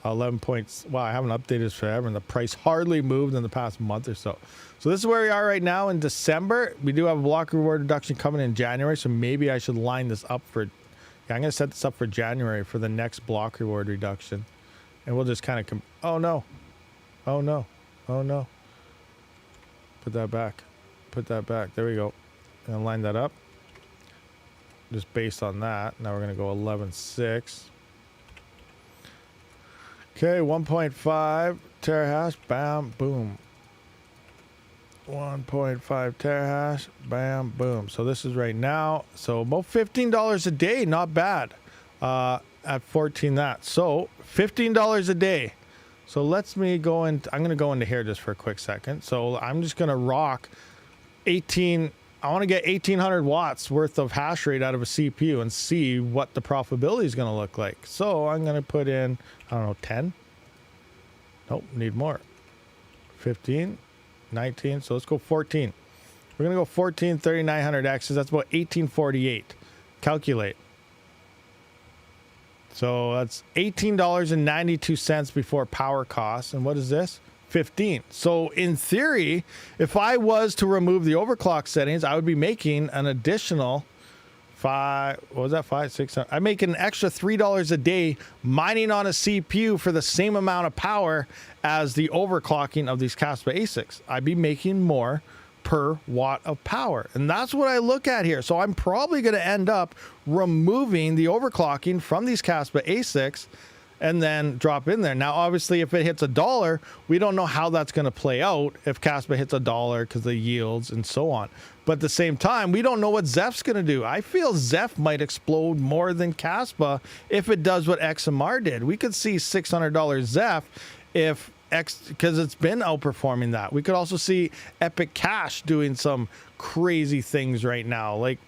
11 points. Wow, I haven't updated this forever, and the price hardly moved in the past month or so. So this is where we are right now in December. We do have a block reward reduction coming in January, so maybe I should line this up for, yeah, I'm going to set this up for January for the next block reward reduction. And we'll just kind of, oh no. Oh no. Oh no. Put that back. Put that back. There we go. And line that up. Just based on that. Now we're going to go 11.6. Okay, 1.5 terahash. Bam, boom. 1.5 terahash. Bam, boom. So this is right now. So about $15 a day. Not bad. At 14 that. So $15 a day. So let's me go in. I'm going to go into here just for a quick second. So I'm just going to rock 18. I want to get 1800 watts worth of hash rate out of a CPU and see what the profitability is going to look like. So I'm going to put in, I don't know, 10. Nope, need more. 15, 19. So let's go 14. We're going to go 14 3900X's. That's about 1848 Calculate. So that's $18.92 before power costs. And what is this? 15. So in theory, if I was to remove the overclock settings, I would be making an additional I make an extra $3 a day mining on a CPU for the same amount of power as the overclocking of these Kaspa ASICs. I'd be making more per watt of power. And that's what I look at here. So I'm probably going to end up removing the overclocking from these Kaspa ASICs and then drop in there. Now, obviously, if it hits $1, we don't know how that's going to play out if Kaspa hits $1 because the yields and so on. But at the same time, we don't know what Zeph's going to do. I feel Zeph might explode more than Kaspa if it does what XMR did. We could see $600 Zeph if because it's been outperforming that. We could also see Epic Cash doing some crazy things right now. Like,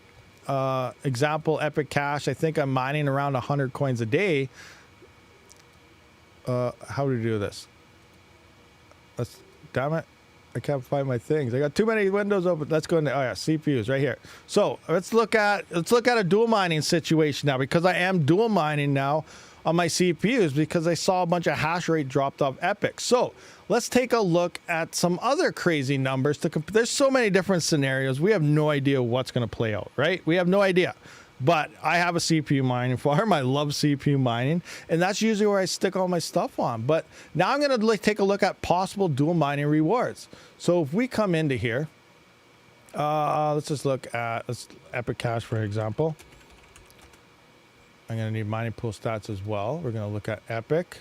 example, Epic Cash, I think I'm mining around 100 coins a day. How do we do this? Damn it. I can't find my things. I got too many windows open. Let's go into, oh yeah, CPUs right here. So let's look at a dual mining situation now, because I am dual mining now on my CPUs because I saw a bunch of hash rate dropped off Epic. So let's take a look at some other crazy numbers. There's so many different scenarios. We have no idea what's going to play out, right? We have no idea. But I have a CPU mining farm. I love CPU mining, and that's usually where I stick all my stuff on. But now I'm going to take a look at possible dual mining rewards. So if we come into here, let's just look at Epic Cash, for example. I'm going to need mining pool stats as well. We're going to look at Epic.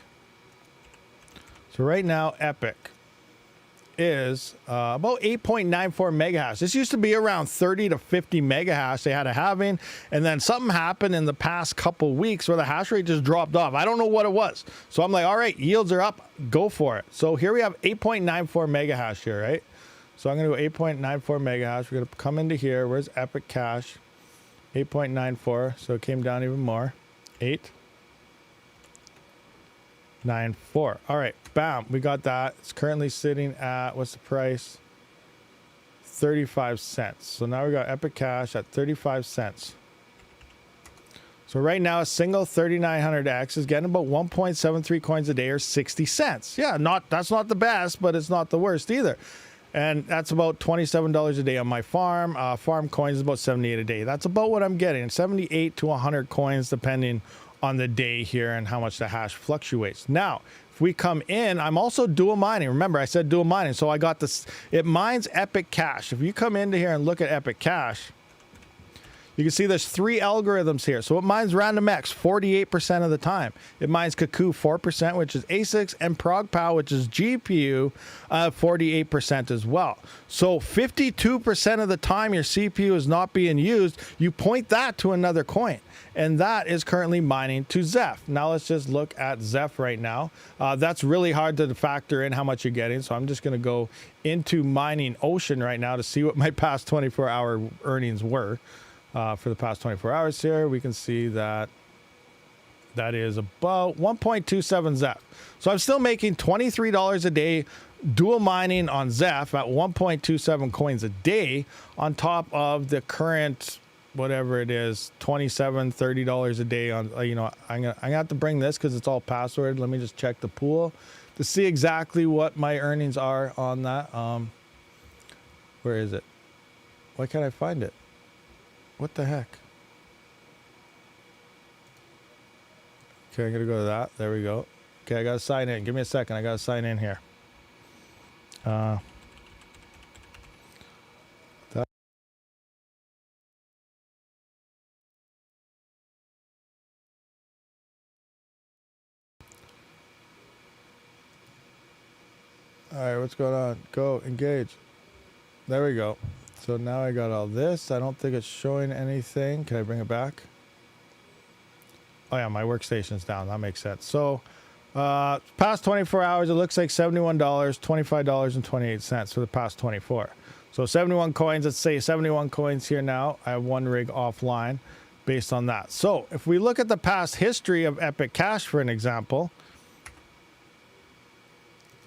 So right now, Epic is about 8.94 megahash. This used to be around 30 to 50 megahash they had a halving, and then something happened in the past couple weeks where the hash rate just dropped off. I don't know what it was. So I'm like, all right, yields are up, go for it. So here we have 8.94 megahash here, right? So I'm going to go 8.94 megahash. We're going to come into here. Where's Epic Cash? 8.94. So it came down even more. 8.94. All right, bam, we got that. It's currently sitting at, what's the price? 35 cents. So now we got Epic Cash at 35 cents. So right now a single 3900X is getting about 1.73 coins a day, or 60 cents. Yeah, that's not the best, but it's not the worst either. And that's about $27 a day on my farm. Farm coins is about 78 a day. That's about what I'm getting, 78 to 100 coins depending on the day here and how much the hash fluctuates. Now, if we come in, I'm also dual mining. Remember, I said dual mining. So I got this, it mines Epic Cash. If you come into here and look at Epic Cash, you can see there's 3 algorithms here. So it mines RandomX 48% of the time. It mines Cuckoo 4%, which is ASICs, and ProgPow, which is GPU, 48% as well. So 52% of the time your CPU is not being used, you point that to another coin. And that is currently mining to Zeph. Now let's just look at Zeph right now. That's really hard to factor in how much you're getting. So I'm just going to go into Mining Ocean right now to see what my past 24-hour earnings were. For the past 24 hours here, we can see that that is about 1.27 Zeph. So I'm still making $23 a day dual mining on Zeph at 1.27 coins a day on top of the current, whatever it is, $27, $30 a day on, you know, I'm gonna have to bring this because it's all password. Let me just check the pool to see exactly what my earnings are on that. Where is it? Why can't I find it? What the heck? Okay, I'm gonna go to that. There we go. Okay, I gotta sign in. Give me a second. I gotta sign in here. That. All right, what's going on? Go, engage. There we go. So now I got all this. I don't think it's showing anything. Can I bring it back? Oh yeah, my workstation's down. That makes sense. So past 24 hours, it looks like $71, $25.28 for the past 24. So 71 coins, let's say 71 coins here now. I have 1 rig offline based on that. So if we look at the past history of Epic Cash, for an example,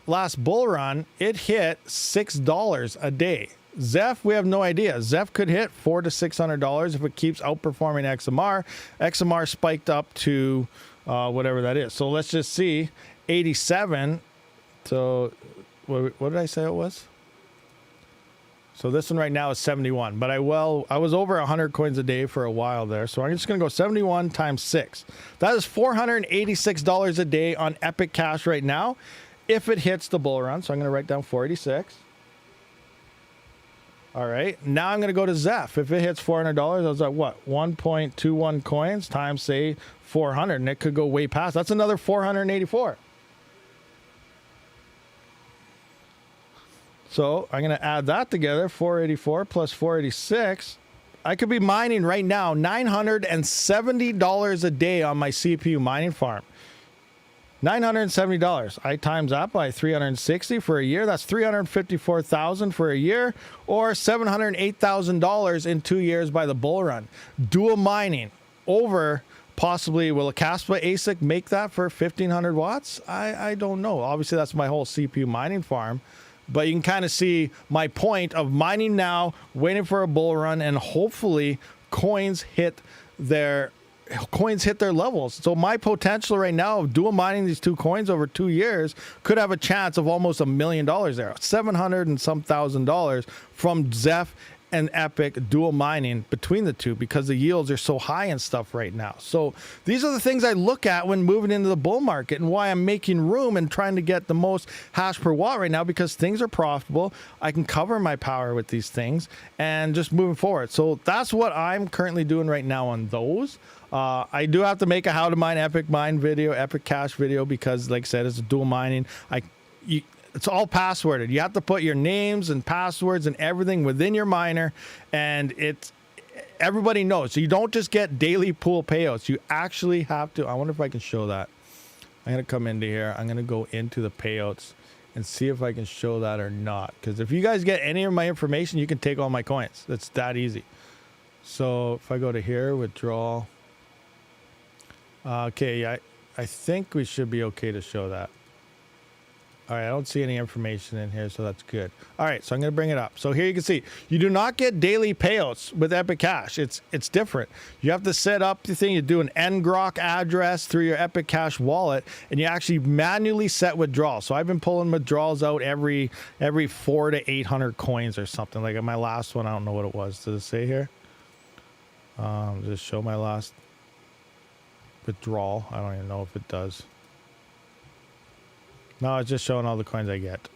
last bull run, it hit $6 a day. Zeph, we have no idea. Zeph could hit $400 to $600 if it keeps outperforming XMR. XMR spiked up to whatever that is. So let's just see, 87. So what did I say it was? So this one right now is 71, but I was over 100 coins a day for a while there. So I'm just going to go 71 times 6. That is $486 a day on Epic Cash right now if it hits the bull run. So I'm going to write down 486. All right. Now I'm going to go to Zeph. If it hits $400, I was at what? 1.21 coins times, say, 400. And it could go way past. That's another 484. So I'm going to add that together, 484 plus 486. I could be mining right now $970 a day on my CPU mining farm. $970. I times that by 360 for a year. That's $354,000 for a year, or $708,000 in 2 years by the bull run. Dual mining over possibly, will a Kaspa ASIC make that for 1,500 watts? I don't know. Obviously, that's my whole CPU mining farm. But you can kind of see my point of mining now, waiting for a bull run, and hopefully coins hit their levels. So my potential right now of dual mining these two coins over 2 years could have a chance of almost $1 million there. $700 and some $1,000 from Zeph and Epic dual mining between the two, because the yields are so high and stuff right now. So these are the things I look at when moving into the bull market, and why I'm making room and trying to get the most hash per watt right now, because things are profitable. I can cover my power with these things and just moving forward. So that's what I'm currently doing right now on those. I do have to make a how to mine Epic mine video, Epic Cash video, because like I said, it's a dual mining. It's all passworded. You have to put your names and passwords and everything within your miner, and everybody knows. So you don't just get daily pool payouts. You actually have to. I wonder if I can show that. I'm going to come into here. I'm going to go into the payouts and see if I can show that or not. Because if you guys get any of my information, you can take all my coins. It's that easy. So if I go to here, withdrawal. Okay, I think we should be okay to show that. All right, I don't see any information in here, so that's good. All right, so I'm going to bring it up. So here you can see, you do not get daily payouts with Epic Cash. It's different. You have to set up the thing. You do an ngrok address through your Epic Cash wallet, and you actually manually set withdrawals. So I've been pulling withdrawals out every 400 to 800 coins or something. Like my last one, I don't know what it was. Does it say here? Just show my last withdrawal. I don't even know if it does. No, it's just showing all the coins I get.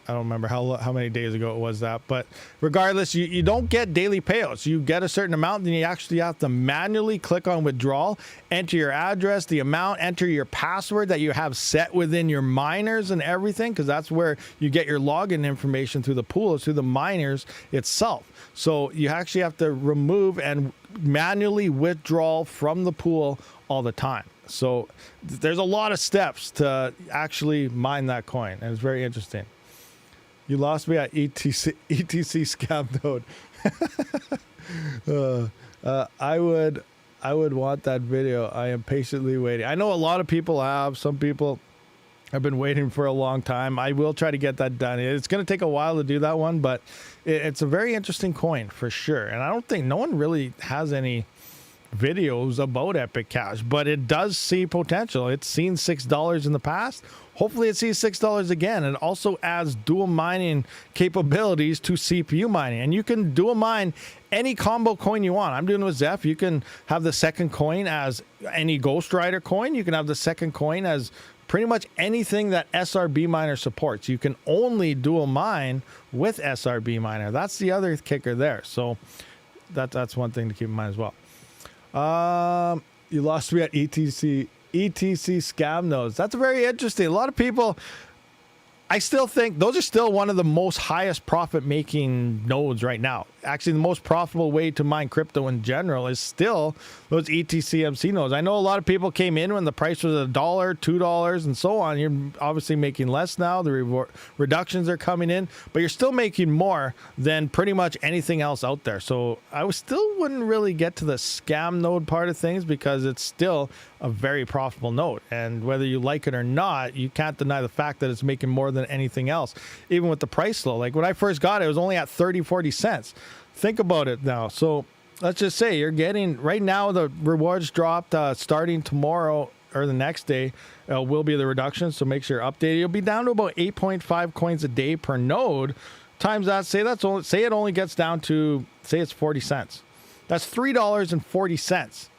I don't remember how many days ago it was that. But regardless, you don't get daily payouts. You get a certain amount, then you actually have to manually click on withdrawal, enter your address, the amount, enter your password that you have set within your miners and everything, because that's where you get your login information through the pool, through the miners itself. So you actually have to remove and manually withdraw from the pool all the time. So there's a lot of steps to actually mine that coin, and it's very interesting. You lost me at ETC scam node. I would want that video. I am patiently waiting. I know a lot of people have. Some people have been waiting for a long time. I will try to get that done. It's going to take a while to do that one, but it's a very interesting coin for sure. And I don't think no one really has any videos about Epic Cash, but it does see potential. It's seen $6 in the past. Hopefully it sees $6 again. It also adds dual mining capabilities to CPU mining, and you can dual mine any combo coin you want. I'm doing it with Zeph. You can have the second coin as any Ghost Rider coin. You can have the second coin as pretty much anything that SRB miner supports. You can only dual mine with SRB miner. That's the other kicker there. So that's one thing to keep in mind as well. You lost me at ETC scam nodes. That's very interesting. A lot of people, I still think those are still one of the most highest profit making nodes right now. actually the most profitable way to mine crypto in general is still those ETCMC nodes. I know a lot of people came in when the price was $1, $2, and so on. You're obviously making less now. The reductions are coming in, but you're still making more than pretty much anything else out there. So I still wouldn't really get to the scam node part of things because it's still a very profitable node. And whether you like it or not, you can't deny the fact that it's making more than anything else, even with the price low. Like when I first got it, it was only at 30, 40 cents. Think about it now. So let's just say you're getting, right now the rewards dropped starting tomorrow or the next day will be the reduction. So make sure you're updated. You'll be down to about 8.5 coins a day per node. Times that, say it only gets down to, say it's 40 cents. That's $3.40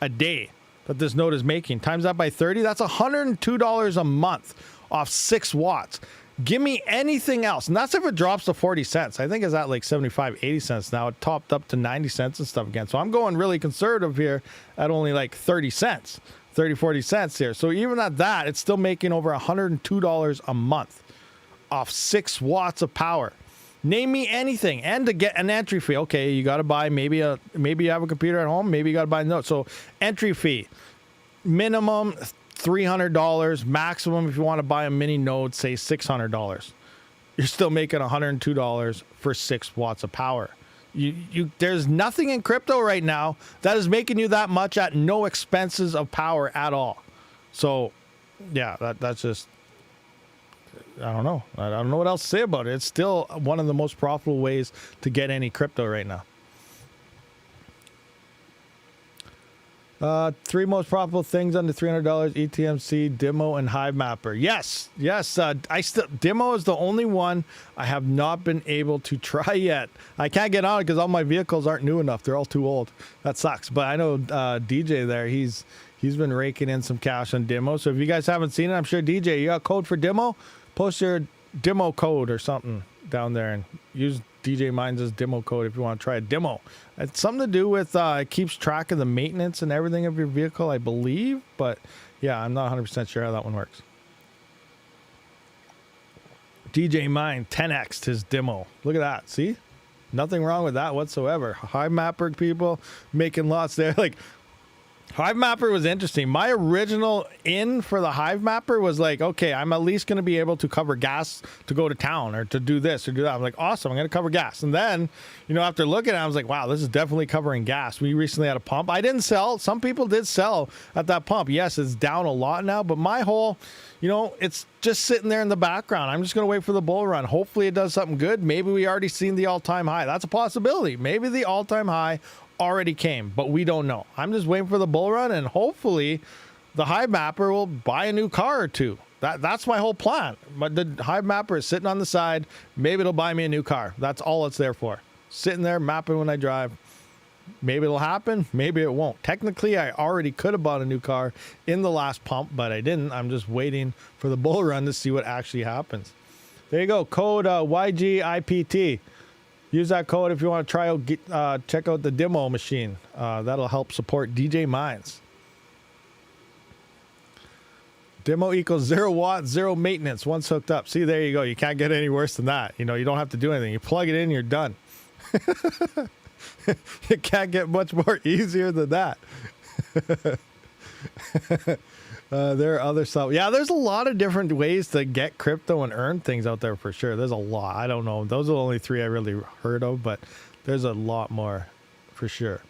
a day that this node is making. Times that by 30, that's $102 a month off 6 watts. Give me anything else. And that's if it drops to 40 cents. I think it's at like 75, 80 cents now. It topped up to 90 cents and stuff again. So I'm going really conservative here at only like 30 cents, 30, 40 cents here. So even at that, it's still making over $102 a month off 6 watts of power. Name me anything. And to get an entry fee, okay, you got to buy maybe you have a computer at home, maybe you got to buy a node. So entry fee, minimum $300, maximum if you want to buy a mini node, say $600. You're still making $102 for 6 watts of power. There's nothing in crypto right now that is making you that much at no expenses of power at all. So yeah, that's just, I don't know. I don't know what else to say about it. It's still one of the most profitable ways to get any crypto right now. 3 most profitable things under $300: ETMC, Demo, and Hive Mapper. Yes. Demo is the only one I have not been able to try yet. I can't get on it because all my vehicles aren't new enough. They're all too old. That sucks. But I know DJ there. He's been raking in some cash on Demo. So if you guys haven't seen it, I'm sure DJ, you got a code for Demo? Post your Demo code or something down there and use DJ Mines' Demo code if you want to try a Demo. It's something to do with it keeps track of the maintenance and everything of your vehicle, I believe. But yeah, I'm not 100% sure how that one works. DJ Mine 10x'd his Demo. Look at that. See? Nothing wrong with that whatsoever. Hive Mapper people making lots there. Like, Hive Mapper was interesting. My original in for the Hive Mapper was like, okay, I'm at least going to be able to cover gas to go to town or to do this or do that. I'm like, awesome, I'm going to cover gas. And then, after looking at it, I was like, wow, this is definitely covering gas. We recently had a pump. I didn't sell. Some people did sell at that pump. Yes, it's down a lot now, but my whole, it's just sitting there in the background. I'm just going to wait for the bull run. Hopefully it does something good. Maybe we already seen the all-time high. That's a possibility. Maybe the all-time high already came, but we don't know. I'm just waiting for the bull run, and hopefully the Hive Mapper will buy a new car or two. That's my whole plan. But the Hive Mapper is sitting on the side. Maybe it'll buy me a new car. That's all it's there for. Sitting there mapping when I drive. Maybe it'll happen. Maybe it won't. Technically, I already could have bought a new car in the last pump, but I didn't. I'm just waiting for the bull run to see what actually happens. There you go. Code YGIPT. Use that code if you want to try out, check out the Demo machine. That'll help support DJ Mines. Demo equals 0 watts, 0 maintenance once hooked up. See, there you go. You can't get any worse than that. You don't have to do anything. You plug it in, you're done. You can't get much more easier than that. There are other stuff. Yeah, there's a lot of different ways to get crypto and earn things out there for sure. There's a lot. I don't know. Those are the only 3 I really heard of, but there's a lot more for sure.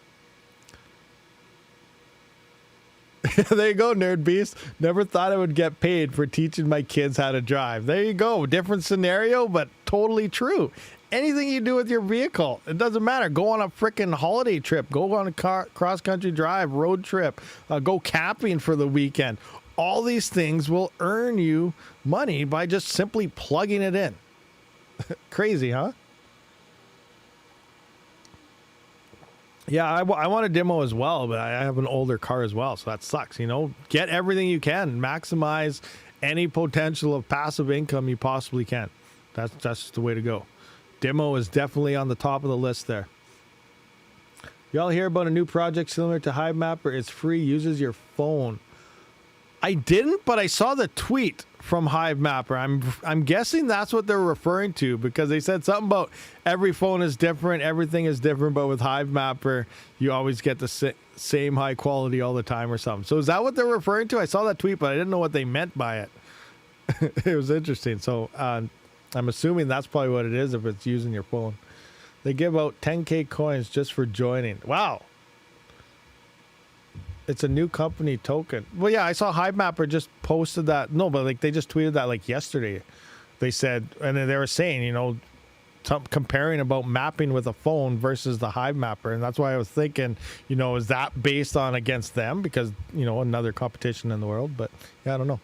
There you go, Nerd Beast. Never thought I would get paid for teaching my kids how to drive. There you go. Different scenario, but totally true. Anything you do with your vehicle, it doesn't matter. Go on a freaking holiday trip. Go on a cross-country drive, road trip. Go camping for the weekend. All these things will earn you money by just simply plugging it in. Crazy, huh? Yeah, I want a Demo as well, but I have an older car as well, so that sucks. Get everything you can. Maximize any potential of passive income you possibly can. That's just the way to go. Demo is definitely on the top of the list there. Y'all hear about a new project similar to Hive Mapper? It's free, uses your phone. I didn't, but I saw the tweet from HiveMapper. I'm guessing that's what they're referring to, because they said something about every phone is different, everything is different, but with HiveMapper, you always get the same high quality all the time or something. So is that what they're referring to? I saw that tweet, but I didn't know what they meant by it. It was interesting. So I'm assuming that's probably what it is if it's using your phone. They give out 10K coins just for joining. Wow. It's a new company token. Well, yeah, I saw HiveMapper just posted that. No, but like they just tweeted that like yesterday. They said, and then they were saying, you know, comparing about mapping with a phone versus the HiveMapper. And that's why I was thinking, you know, is that based on against them? Because, you know, another competition in the world. But yeah, I don't know.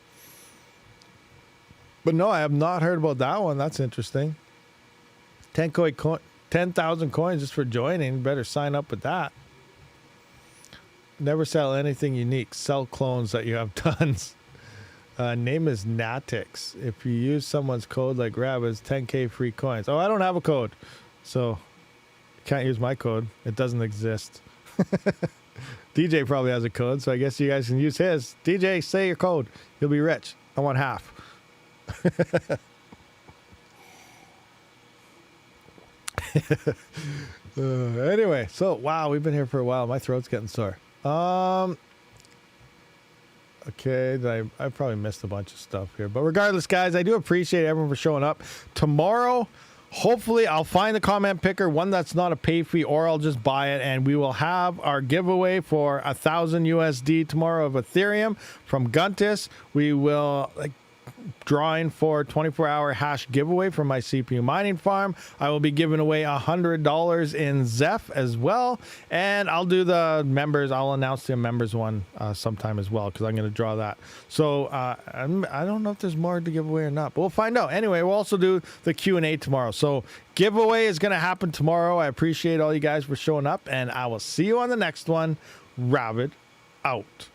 But no, I have not heard about that one. That's interesting. 10,000 coins just for joining. Better sign up with that. Never sell anything unique. Sell clones that you have tons. Name is Natix. If you use someone's code like Rabid's, 10K free coins. Oh, I don't have a code. So, can't use my code. It doesn't exist. DJ probably has a code, so I guess you guys can use his. DJ, say your code. You'll be rich. I want half. Anyway, so wow, we've been here for a while. My throat's getting sore. Okay, I probably missed a bunch of stuff here, but regardless, guys, I do appreciate everyone for showing up. Tomorrow, hopefully, I'll find the comment picker, one that's not a pay fee, or I'll just buy it, and we will have our giveaway for 1,000 USD tomorrow of Ethereum from Guntis. We will drawing for 24-hour hash giveaway from my CPU mining farm. I will be giving away $100 in Zeph as well, and I'll do the members. I'll announce the members one sometime as well, because I'm going to draw that. So I don't know if there's more to give away or not, but we'll find out. Anyway, we'll also do the Q&A tomorrow. So giveaway is going to happen tomorrow. I appreciate all you guys for showing up, and I will see you on the next one. Rabid out.